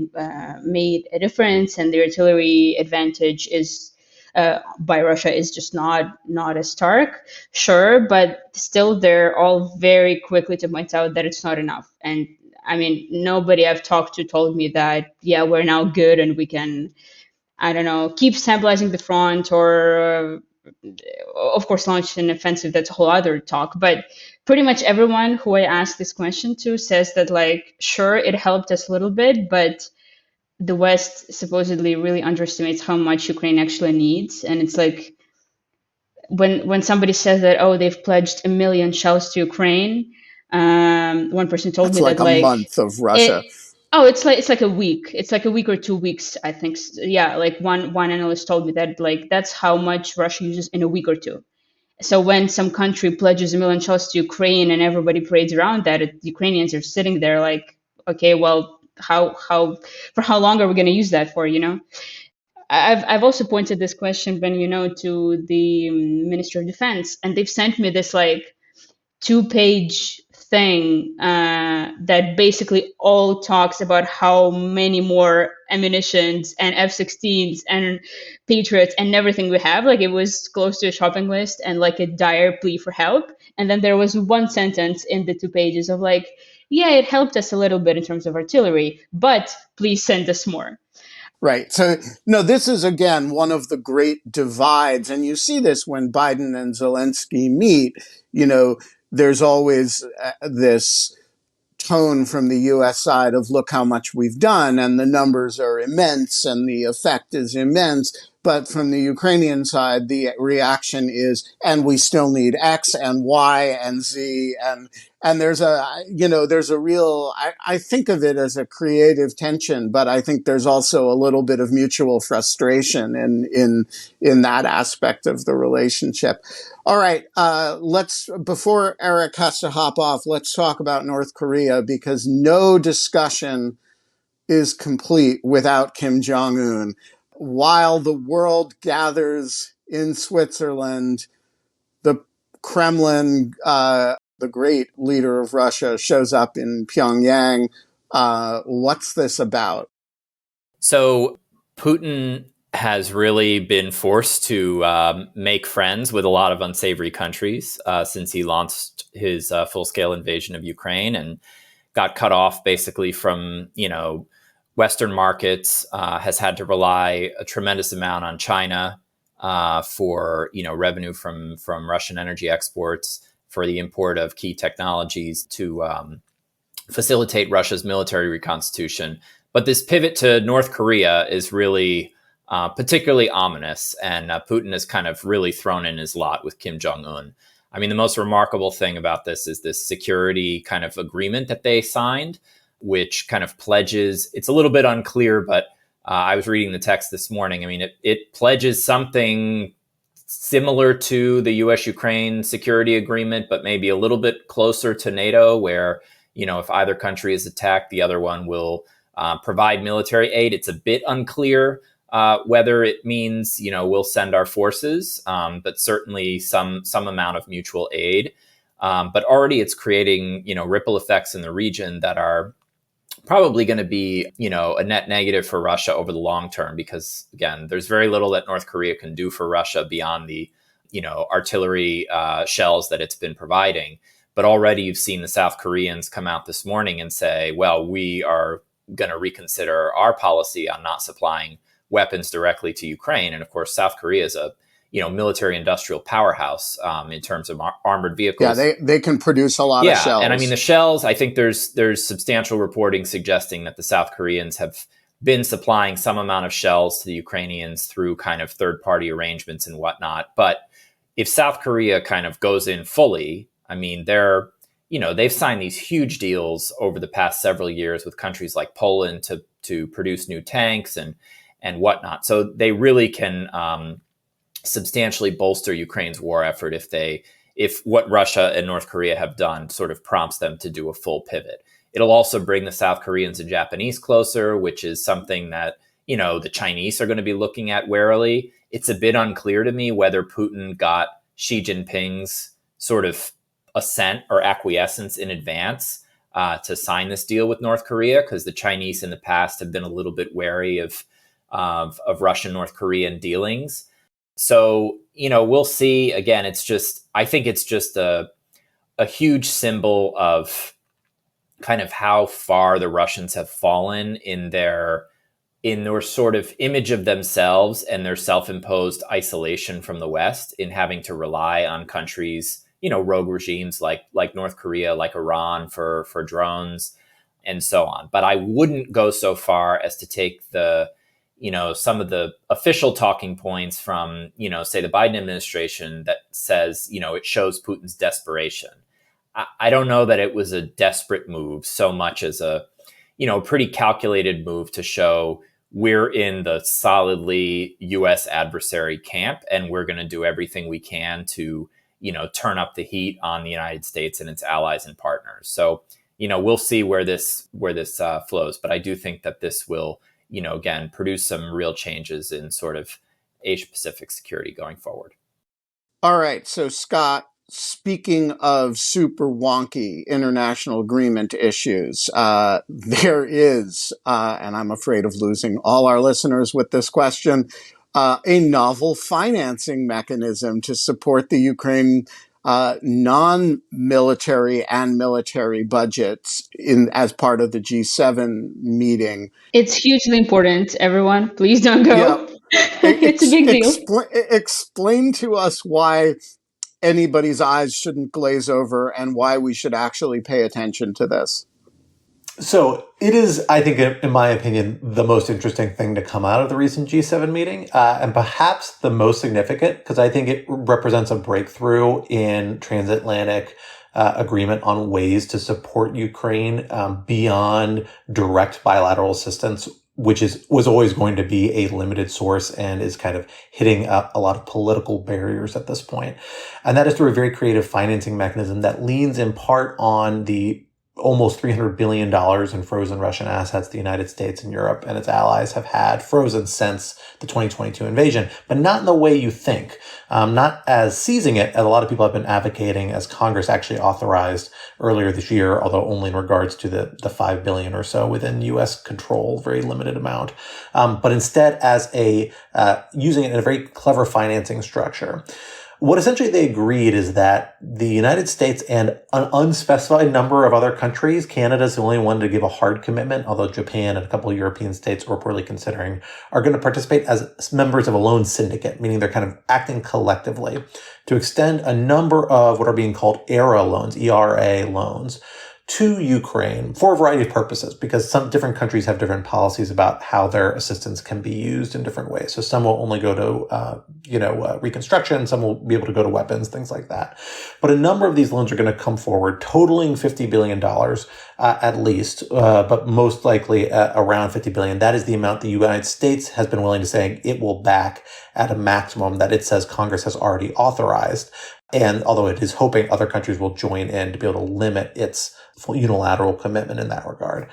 Speaker 1: made a difference, and the artillery advantage is by Russia is just not as stark, sure, but still they're all very quickly to point out that it's not enough. And I mean, nobody I've talked to told me that yeah, we're now good and we can, I don't know, keep stabilizing the front, or of course launch an offensive. That's a whole other talk. But pretty much everyone who I asked this question to says that, like, sure, it helped us a little bit, but the West supposedly really underestimates how much Ukraine actually needs. And it's like when somebody says that, oh, they've pledged 1 million shells to Ukraine. One person told
Speaker 2: That's
Speaker 1: me
Speaker 2: like
Speaker 1: that,
Speaker 2: a
Speaker 1: like,
Speaker 2: month of Russia.
Speaker 1: it, oh, it's like a week. It's like a week or 2 weeks, I think. Yeah, like one analyst told me that, like, that's how much Russia uses in a week or two. So when some country pledges 1 million shells to Ukraine and everybody parades around that, Ukrainians are sitting there like, okay, well, how for how long are we going to use that for? I've also pointed this question, Ben, to the Ministry of Defense, and they've sent me this like 2-page thing that basically all talks about how many more ammunitions and F-16s and Patriots and everything we have. Like, it was close to a shopping list and like a dire plea for help. And then there was one sentence in the 2 pages of like, yeah, it helped us a little bit in terms of artillery, but please send us more.
Speaker 2: Right. So, no, this is, again, one of the great divides. And you see this when Biden and Zelensky meet. There's always this tone from the U.S. side of, look how much we've done, and the numbers are immense, and the effect is immense. But from the Ukrainian side, the reaction is, and we still need X and Y and Z, and there's a real, I think of it as a creative tension, but I think there's also a little bit of mutual frustration in that aspect of the relationship. All right, before Eric has to hop off, let's talk about North Korea, because no discussion is complete without Kim Jong-un. While the world gathers in Switzerland, the Kremlin, the great leader of Russia, shows up in Pyongyang. What's this about?
Speaker 3: So Putin has really been forced to make friends with a lot of unsavory countries since he launched his full-scale invasion of Ukraine, and got cut off basically from, Western markets, has had to rely a tremendous amount on China for, revenue from Russian energy exports, for the import of key technologies to facilitate Russia's military reconstitution. But this pivot to North Korea is really particularly ominous, and Putin has kind of really thrown in his lot with Kim Jong-un. I mean, the most remarkable thing about this is this security kind of agreement that they signed, which kind of pledges, it's a little bit unclear, but I was reading the text this morning. I mean, it pledges something similar to the US-Ukraine security agreement, but maybe a little bit closer to NATO, where, if either country is attacked, the other one will provide military aid. It's a bit unclear whether it means, we'll send our forces, but certainly some amount of mutual aid. But already it's creating, ripple effects in the region that are probably going to be, a net negative for Russia over the long term, because again, there's very little that North Korea can do for Russia beyond the, artillery shells that it's been providing. But already you've seen the South Koreans come out this morning and say, well, we are going to reconsider our policy on not supplying weapons directly to Ukraine. And of course, South Korea is a military industrial powerhouse in terms of armored vehicles.
Speaker 2: Yeah, they can produce a lot of shells.
Speaker 3: And I mean, the shells, I think there's substantial reporting suggesting that the South Koreans have been supplying some amount of shells to the Ukrainians through kind of third-party arrangements and whatnot. But if South Korea kind of goes in fully, I mean, they've signed these huge deals over the past several years with countries like Poland to produce new tanks and whatnot. So they really can substantially bolster Ukraine's war effort if what Russia and North Korea have done sort of prompts them to do a full pivot. It'll also bring the South Koreans and Japanese closer, which is something that, the Chinese are going to be looking at warily. It's a bit unclear to me whether Putin got Xi Jinping's sort of assent or acquiescence in advance to sign this deal with North Korea, because the Chinese in the past have been a little bit wary of Russian-North Korean dealings. So, we'll see. Again, I think it's just a huge symbol of kind of how far the Russians have fallen in their sort of image of themselves and their self-imposed isolation from the West, in having to rely on countries, rogue regimes like North Korea, like Iran for drones and so on. But I wouldn't go so far as to take some of the official talking points from, say the Biden administration that says, it shows Putin's desperation. I don't know that it was a desperate move so much as a, pretty calculated move to show we're in the solidly U.S. adversary camp, and we're going to do everything we can to, turn up the heat on the United States and its allies and partners. So, we'll see where this flows. But I do think that this will, again, produce some real changes in sort of Asia-Pacific security going forward.
Speaker 2: All right. So, Scott, speaking of super wonky international agreement issues, there is, and I'm afraid of losing all our listeners with this question, a novel financing mechanism to support the Ukraine non-military and military budgets as part of the G7 meeting.
Speaker 1: It's hugely important. Everyone, please don't go.
Speaker 2: Yeah.
Speaker 1: It's a big deal.
Speaker 2: Explain to us why anybody's eyes shouldn't glaze over and why we should actually pay attention to this.
Speaker 5: So it is, I think, in my opinion, the most interesting thing to come out of the recent G7 meeting, and perhaps the most significant, because I think it represents a breakthrough in transatlantic agreement on ways to support Ukraine beyond direct bilateral assistance, which was always going to be a limited source and is kind of hitting a lot of political barriers at this point. And that is through a very creative financing mechanism that leans in part on the almost $300 billion in frozen Russian assets the United States and Europe and its allies have had frozen since the 2022 invasion, but not in the way you think. Not as seizing it, as a lot of people have been advocating, as Congress actually authorized earlier this year, although only in regards to the $5 billion or so within U.S. control, very limited amount. But instead as using it in a very clever financing structure. What essentially they agreed is that the United States and an unspecified number of other countries, Canada's the only one to give a hard commitment, although Japan and a couple of European states are reportedly considering, are going to participate as members of a loan syndicate, meaning they're kind of acting collectively to extend a number of what are being called ERA loans, ERA loans, to Ukraine for a variety of purposes, because some different countries have different policies about how their assistance can be used in different ways. So some will only go to, reconstruction, some will be able to go to weapons, things like that. But a number of these loans are going to come forward, totaling $50 billion at least, but most likely around $50 billion. That is the amount the United States has been willing to say it will back at a maximum that it says Congress has already authorized. And although it is hoping other countries will join in to be able to limit its full unilateral commitment in that regard.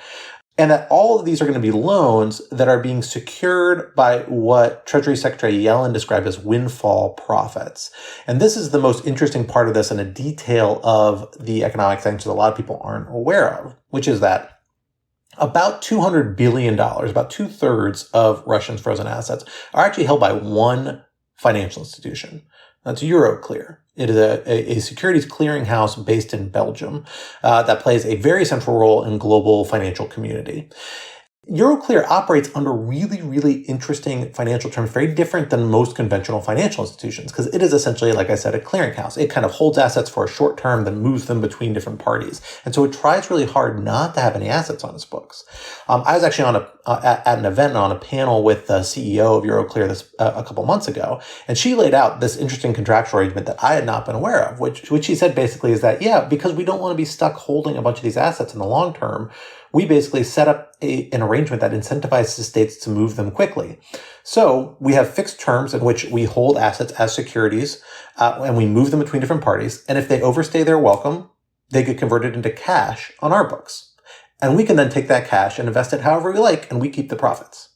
Speaker 5: And that all of these are going to be loans that are being secured by what Treasury Secretary Yellen described as windfall profits. And this is the most interesting part of this and a detail of the economic sanctions a lot of people aren't aware of, which is that About $200 billion, about 2/3 of Russia's frozen assets, are actually held by one financial institution. That's Euroclear. It is a securities clearinghouse based in Belgium that plays a very central role in global financial community. Euroclear operates under really, really interesting financial terms, very different than most conventional financial institutions, because it is essentially, like I said, a clearinghouse. It kind of holds assets for a short term, then moves them between different parties. And so it tries really hard not to have any assets on its books. I was actually at an event on a panel with the CEO of Euroclear a couple months ago, and she laid out this interesting contractual arrangement that I had not been aware of, which she said basically is that, yeah, because we don't want to be stuck holding a bunch of these assets in the long term, we basically set up an arrangement that incentivizes states to move them quickly. So we have fixed terms in which we hold assets as securities and we move them between different parties. And if they overstay their welcome, they get converted into cash on our books. And we can then take that cash and invest it however we like, and we keep the profits.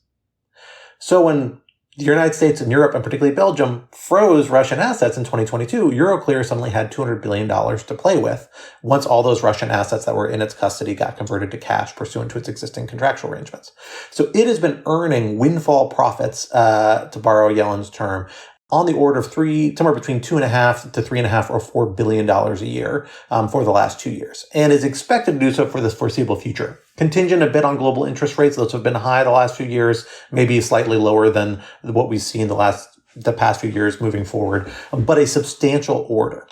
Speaker 5: So when the United States and Europe, and particularly Belgium, froze Russian assets in 2022, Euroclear suddenly had $200 billion to play with once all those Russian assets that were in its custody got converted to cash pursuant to its existing contractual arrangements. So it has been earning windfall profits, to borrow Yellen's term, on the order of somewhere between $2.5 to $3.5 or $4 billion a year for the last 2 years, and is expected to do so for the foreseeable future. Contingent a bit on global interest rates. Those have been high the last few years, maybe slightly lower than what we've seen the past few years moving forward, but a substantial order.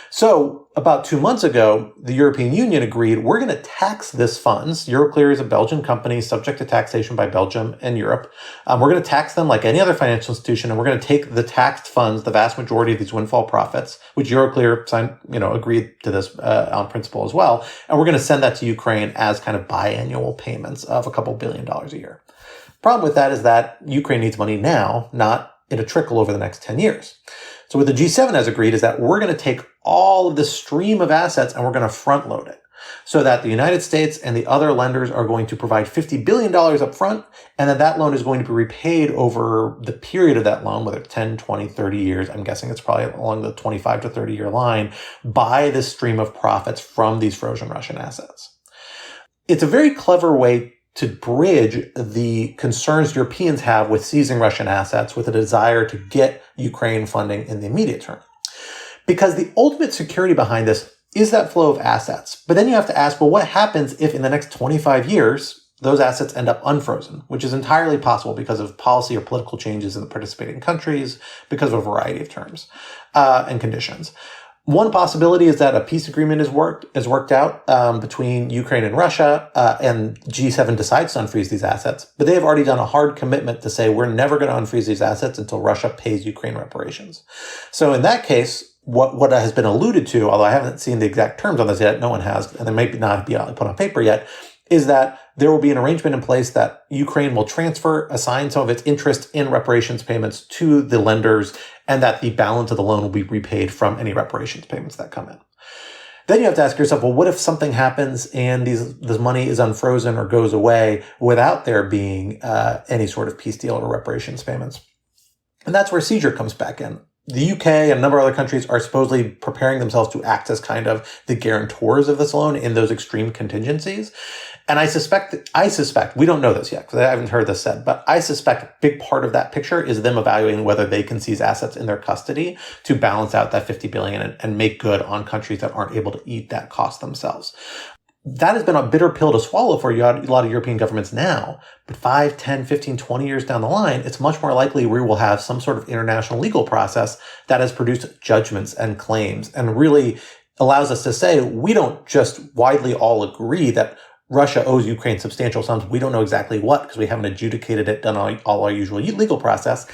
Speaker 5: So about 2 months ago, the European Union agreed we're going to tax this funds. Euroclear is a Belgian company subject to taxation by Belgium and Europe. We're going to tax them like any other financial institution, and we're going to take the taxed funds, the vast majority of these windfall profits, which Euroclear agreed to this on principle as well, and we're going to send that to Ukraine as kind of biannual payments of a couple $2 billion a year. Problem with that is that Ukraine needs money now, not in a trickle over the next 10 years. So what the G7 has agreed is that we're going to take all of this stream of assets and we're going to front load it so that the United States and the other lenders are going to provide $50 billion up front, and that loan is going to be repaid over the period of that loan, whether it's 10, 20, 30 years. I'm guessing it's probably along the 25 to 30 year line, by this stream of profits from these frozen Russian assets. It's a very clever way to bridge the concerns Europeans have with seizing Russian assets with a desire to get Ukraine funding in the immediate term. Because the ultimate security behind this is that flow of assets. But then you have to ask, well, what happens if in the next 25 years, those assets end up unfrozen, which is entirely possible because of policy or political changes in the participating countries, because of a variety of terms and conditions. One possibility is that a peace agreement is worked out between Ukraine and Russia, and G7 decides to unfreeze these assets. But they have already done a hard commitment to say we're never going to unfreeze these assets until Russia pays Ukraine reparations. So in that case, what has been alluded to, although I haven't seen the exact terms on this yet, no one has, and they might not be put on paper yet, is that there will be an arrangement in place that Ukraine will assign some of its interest in reparations payments to the lenders, and that the balance of the loan will be repaid from any reparations payments that come in. Then you have to ask yourself, well, what if something happens and this money is unfrozen or goes away without there being any sort of peace deal or reparations payments? And that's where seizure comes back in. The UK and a number of other countries are supposedly preparing themselves to act as kind of the guarantors of this loan in those extreme contingencies. And I suspect, we don't know this yet because I haven't heard this said, but I suspect a big part of that picture is them evaluating whether they can seize assets in their custody to balance out that $50 billion and make good on countries that aren't able to eat that cost themselves. That has been a bitter pill to swallow for a lot of European governments now, but 5, 10, 15, 20 years down the line, it's much more likely we will have some sort of international legal process that has produced judgments and claims and really allows us to say we don't just widely all agree that Russia owes Ukraine substantial sums. We don't know exactly what because we haven't adjudicated it, done all our usual legal process.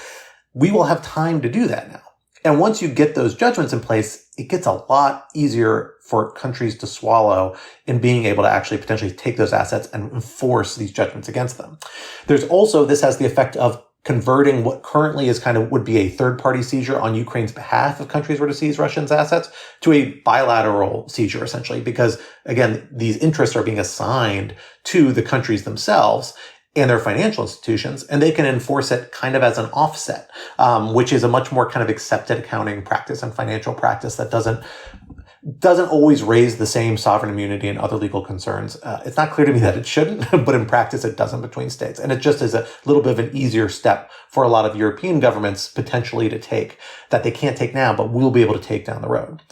Speaker 5: We will have time to do that now. And once you get those judgments in place, it gets a lot easier for countries to swallow in being able to actually potentially take those assets and enforce these judgments against them. There's also, this has the effect of converting what currently is would be a third-party seizure on Ukraine's behalf if countries were to seize Russia's assets to a bilateral seizure, essentially, because, again, these interests are being assigned to the countries themselves and their financial institutions, and they can enforce it kind of as an offset, which is a much more kind of accepted accounting practice and financial practice that doesn't doesn't always raise the same sovereign immunity and other legal concerns. It's not clear to me that it shouldn't, but in practice it doesn't between states. And it just is a little bit of an easier step for a lot of European governments potentially to take that they can't take now, but will be able to take down the road.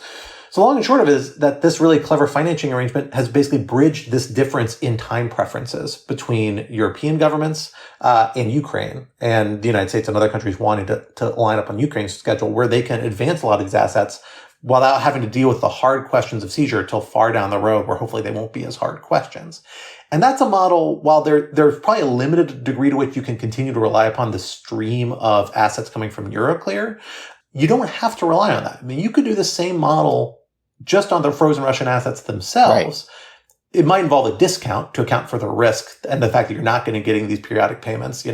Speaker 5: So long and short of it is that this really clever financing arrangement has basically bridged this difference in time preferences between European governments and Ukraine and the United States and other countries wanting to line up on Ukraine's schedule where they can advance a lot of these assets without having to deal with the hard questions of seizure till far down the road where hopefully they won't be as hard questions. And that's a model, while there's probably a limited degree to which you can continue to rely upon the stream of assets coming from Euroclear, you don't have to rely on that. I mean, you could do the same model just on the frozen Russian assets themselves. Right. It might involve a discount to account for the risk and the fact that you're not going to getting these periodic payments.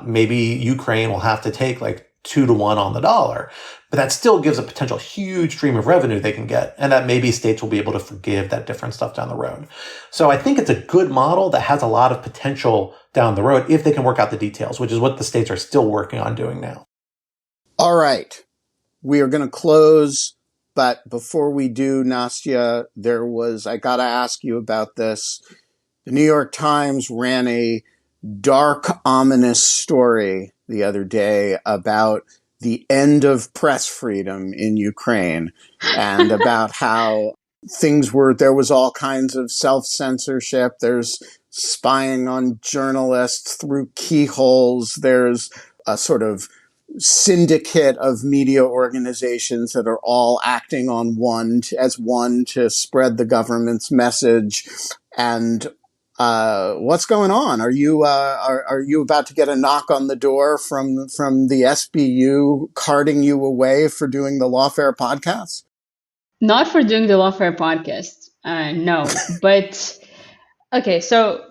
Speaker 5: Maybe Ukraine will have to take like 2-to-1 on the dollar, but that still gives a potential huge stream of revenue they can get. And that maybe states will be able to forgive that different stuff down the road. So I think it's a good model that has a lot of potential down the road if they can work out the details, which is what the states are still working on doing now.
Speaker 2: All right. We are going to close. But before we do, Nastya, I got to ask you about this. The New York Times ran a dark, ominous story the other day about the end of press freedom in Ukraine and about how there was all kinds of self-censorship. There's spying on journalists through keyholes. There's a sort of syndicate of media organizations that are all acting on one to spread the government's message. And what's going on? Are you about to get a knock on the door from the SBU carting you away for doing the Lawfare podcast?
Speaker 1: Not for doing the Lawfare podcast, no. But okay, so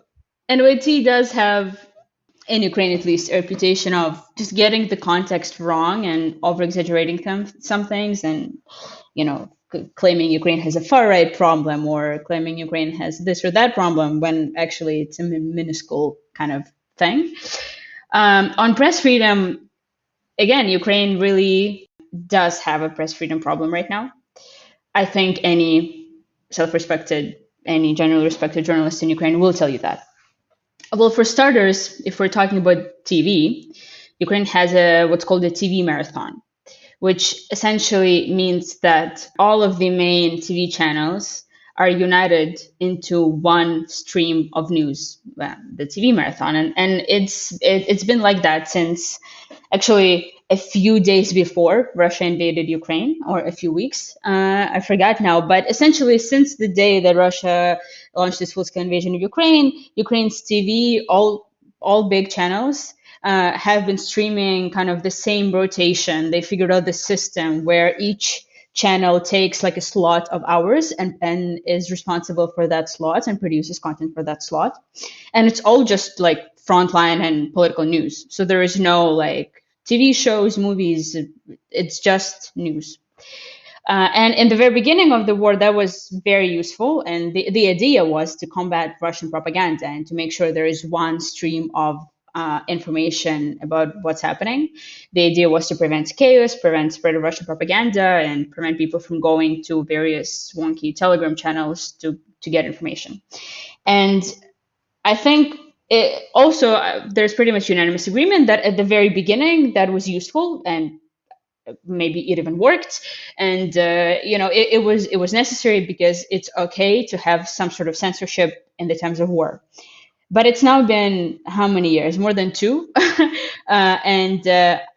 Speaker 1: NYT does have, in Ukraine at least, a reputation of just getting the context wrong and over-exaggerating some things, and claiming Ukraine has a far-right problem or claiming Ukraine has this or that problem when actually it's a minuscule kind of thing. On press freedom, again, Ukraine really does have a press freedom problem right now. I think any generally respected journalist in Ukraine will tell you that. Well, for starters, if we're talking about TV, Ukraine has what's called a TV marathon, which essentially means that all of the main TV channels are united into one stream of news, the TV marathon. And it's been like that since actually a few days before Russia invaded Ukraine, or a few weeks, I forgot now. But essentially, since the day that Russia launched its full-scale invasion of Ukraine, Ukraine's TV, all big channels, have been streaming kind of the same rotation. They figured out the system where each channel takes like a slot of hours and is responsible for that slot and produces content for that slot. And it's all just like frontline and political news. So there is no like TV shows, movies, it's just news. And in the very beginning of the war, that was very useful. And the idea was to combat Russian propaganda and to make sure there is one stream of information about what's happening. The idea was to prevent chaos, prevent spread of Russian propaganda, and prevent people from going to various wonky Telegram channels to get information. And I think there's pretty much unanimous agreement that at the very beginning that was useful, and maybe it even worked. And it was necessary because it's okay to have some sort of censorship in the times of war. But it's now been how many years? More than 2. And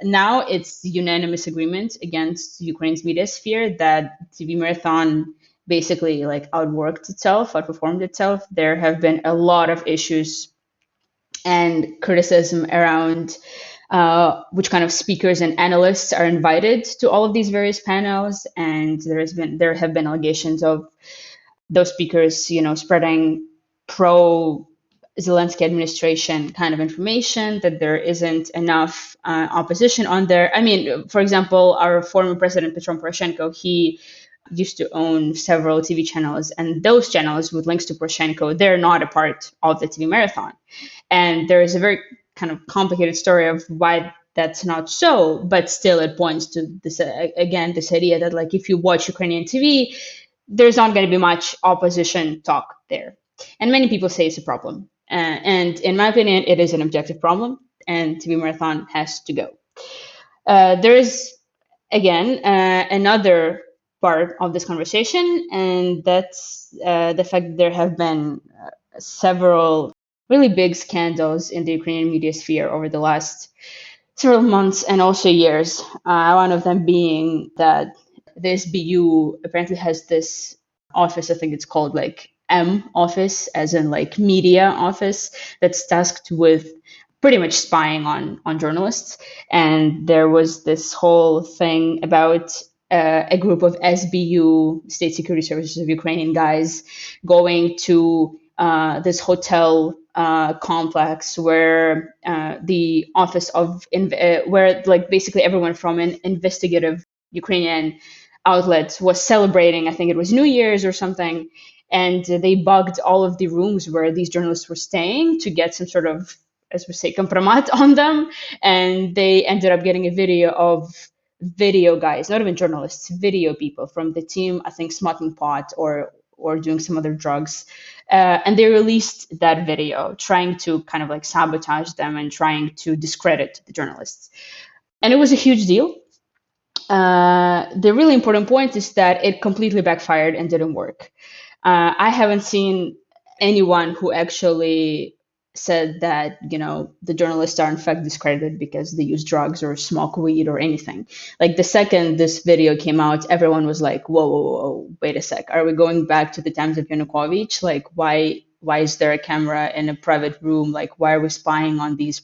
Speaker 1: now it's unanimous agreement against Ukraine's media sphere that TV marathon basically like outperformed itself. There have been a lot of issues and criticism around which kind of speakers and analysts are invited to all of these various panels. And there have been allegations of those speakers, spreading pro-Zelensky administration kind of information, that there isn't enough opposition on there. I mean, for example, our former president, Petro Poroshenko, he used to own several TV channels, and those channels with links to Poroshenko, they're not a part of the TV marathon. And there is a very kind of complicated story of why that's not so, but still it points to this idea that like if you watch Ukrainian TV, there's not going to be much opposition talk there. And many people say it's a problem. And in my opinion, it is an objective problem, and TV Marathon has to go. There is, again, another part of this conversation, and that's the fact that there have been several really big scandals in the Ukrainian media sphere over the last several months and also years. One of them being that the SBU apparently has this office, I think it's called like M office, as in like media office, that's tasked with pretty much spying on journalists. And there was this whole thing about a group of SBU, State Security Services of Ukrainian guys, going to this hotel complex where the office of where like basically everyone from an investigative Ukrainian outlet was celebrating. I think it was New Year's or something, and they bugged all of the rooms where these journalists were staying to get some sort of, as we say, compromat on them. And they ended up getting a video of video guys, not even journalists, video people from the team, I think smoking pot or doing some other drugs. And they released that video, trying to kind of like sabotage them and trying to discredit the journalists. And it was a huge deal. The really important point is that it completely backfired and didn't work. I haven't seen anyone who actually said that, the journalists are in fact discredited because they use drugs or smoke weed or anything. Like the second this video came out, everyone was like, whoa, wait a sec. Are we going back to the times of Yanukovych? Like, why is there a camera in a private room? Like, why are we spying on these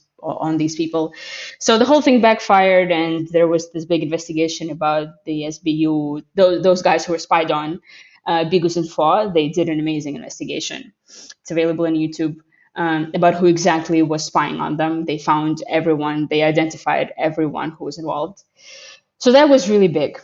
Speaker 1: people? So the whole thing backfired, and there was this big investigation about the SBU, those guys who were spied on, Bigus and Fo. They did an amazing investigation. It's available on YouTube. About who exactly was spying on them. They found everyone, they identified everyone who was involved. So that was really big.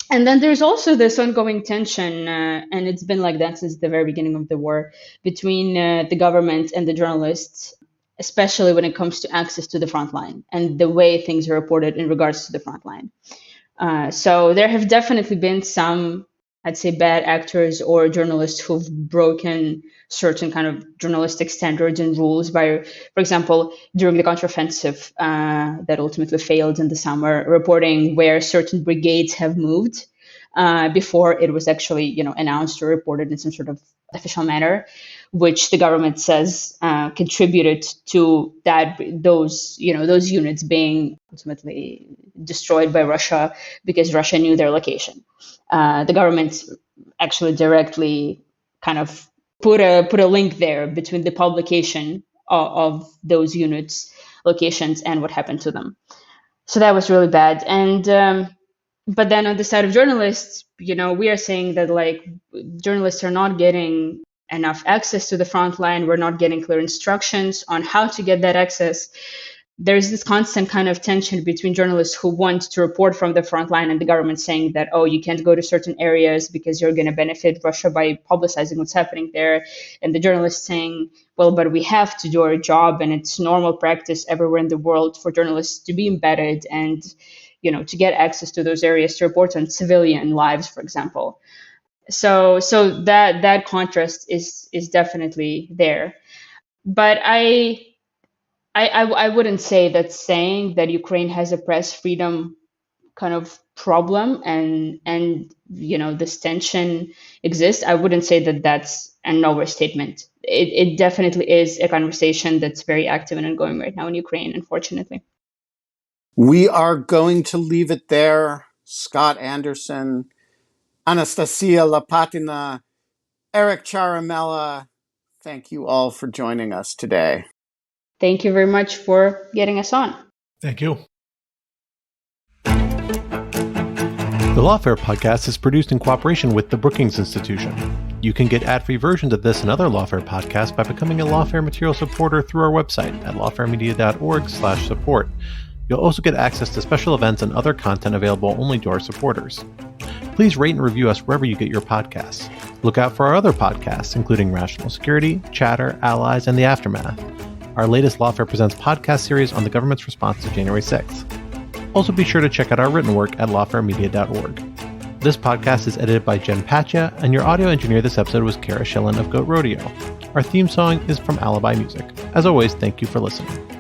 Speaker 1: And then there's also this ongoing tension, and it's been like that since the very beginning of the war, between the government and the journalists, especially when it comes to access to the front line and the way things are reported in regards to the front line. So there have definitely been some, I'd say, bad actors or journalists who've broken certain kind of journalistic standards and rules by, for example, during the counteroffensive that ultimately failed in the summer, reporting where certain brigades have moved before it was actually, announced or reported in some sort of official manner, which the government says contributed to those units being ultimately destroyed by Russia because Russia knew their location. The government actually directly kind of put a link there between the publication of those units' locations and what happened to them. So that was really bad. And but then on the side of journalists, we are saying that like journalists are not getting enough access to the front line. We're not getting clear instructions on how to get that access. There's this constant kind of tension between journalists who want to report from the front line and the government saying that, oh, you can't go to certain areas because you're going to benefit Russia by publicizing what's happening there. And the journalists saying, well, but we have to do our job, and it's normal practice everywhere in the world for journalists to be embedded and, to get access to those areas to report on civilian lives, for example. So that contrast is definitely there. But I wouldn't say that saying that Ukraine has a press freedom kind of problem and this tension exists, I wouldn't say that that's an overstatement. It definitely is a conversation that's very active and ongoing right now in Ukraine, unfortunately.
Speaker 2: We are going to leave it there. Scott Anderson, Anastasiia Lapatina, Eric Ciaramella, thank you all for joining us today.
Speaker 1: Thank you very much for getting us on.
Speaker 4: Thank you. The Lawfare podcast is produced in cooperation with the Brookings Institution. You can get ad-free versions of this and other Lawfare podcasts by becoming a Lawfare material supporter through our website at lawfaremedia.org/support. You'll also get access to special events and other content available only to our supporters. Please rate and review us wherever you get your podcasts. Look out for our other podcasts, including Rational Security, Chatter, Allies, and The Aftermath, our latest Lawfare Presents podcast series on the government's response to January 6th. Also be sure to check out our written work at lawfaremedia.org. This podcast is edited by Jen Patja, and your audio engineer this episode was Kara Schillen of Goat Rodeo. Our theme song is from Alibi Music. As always, thank you for listening.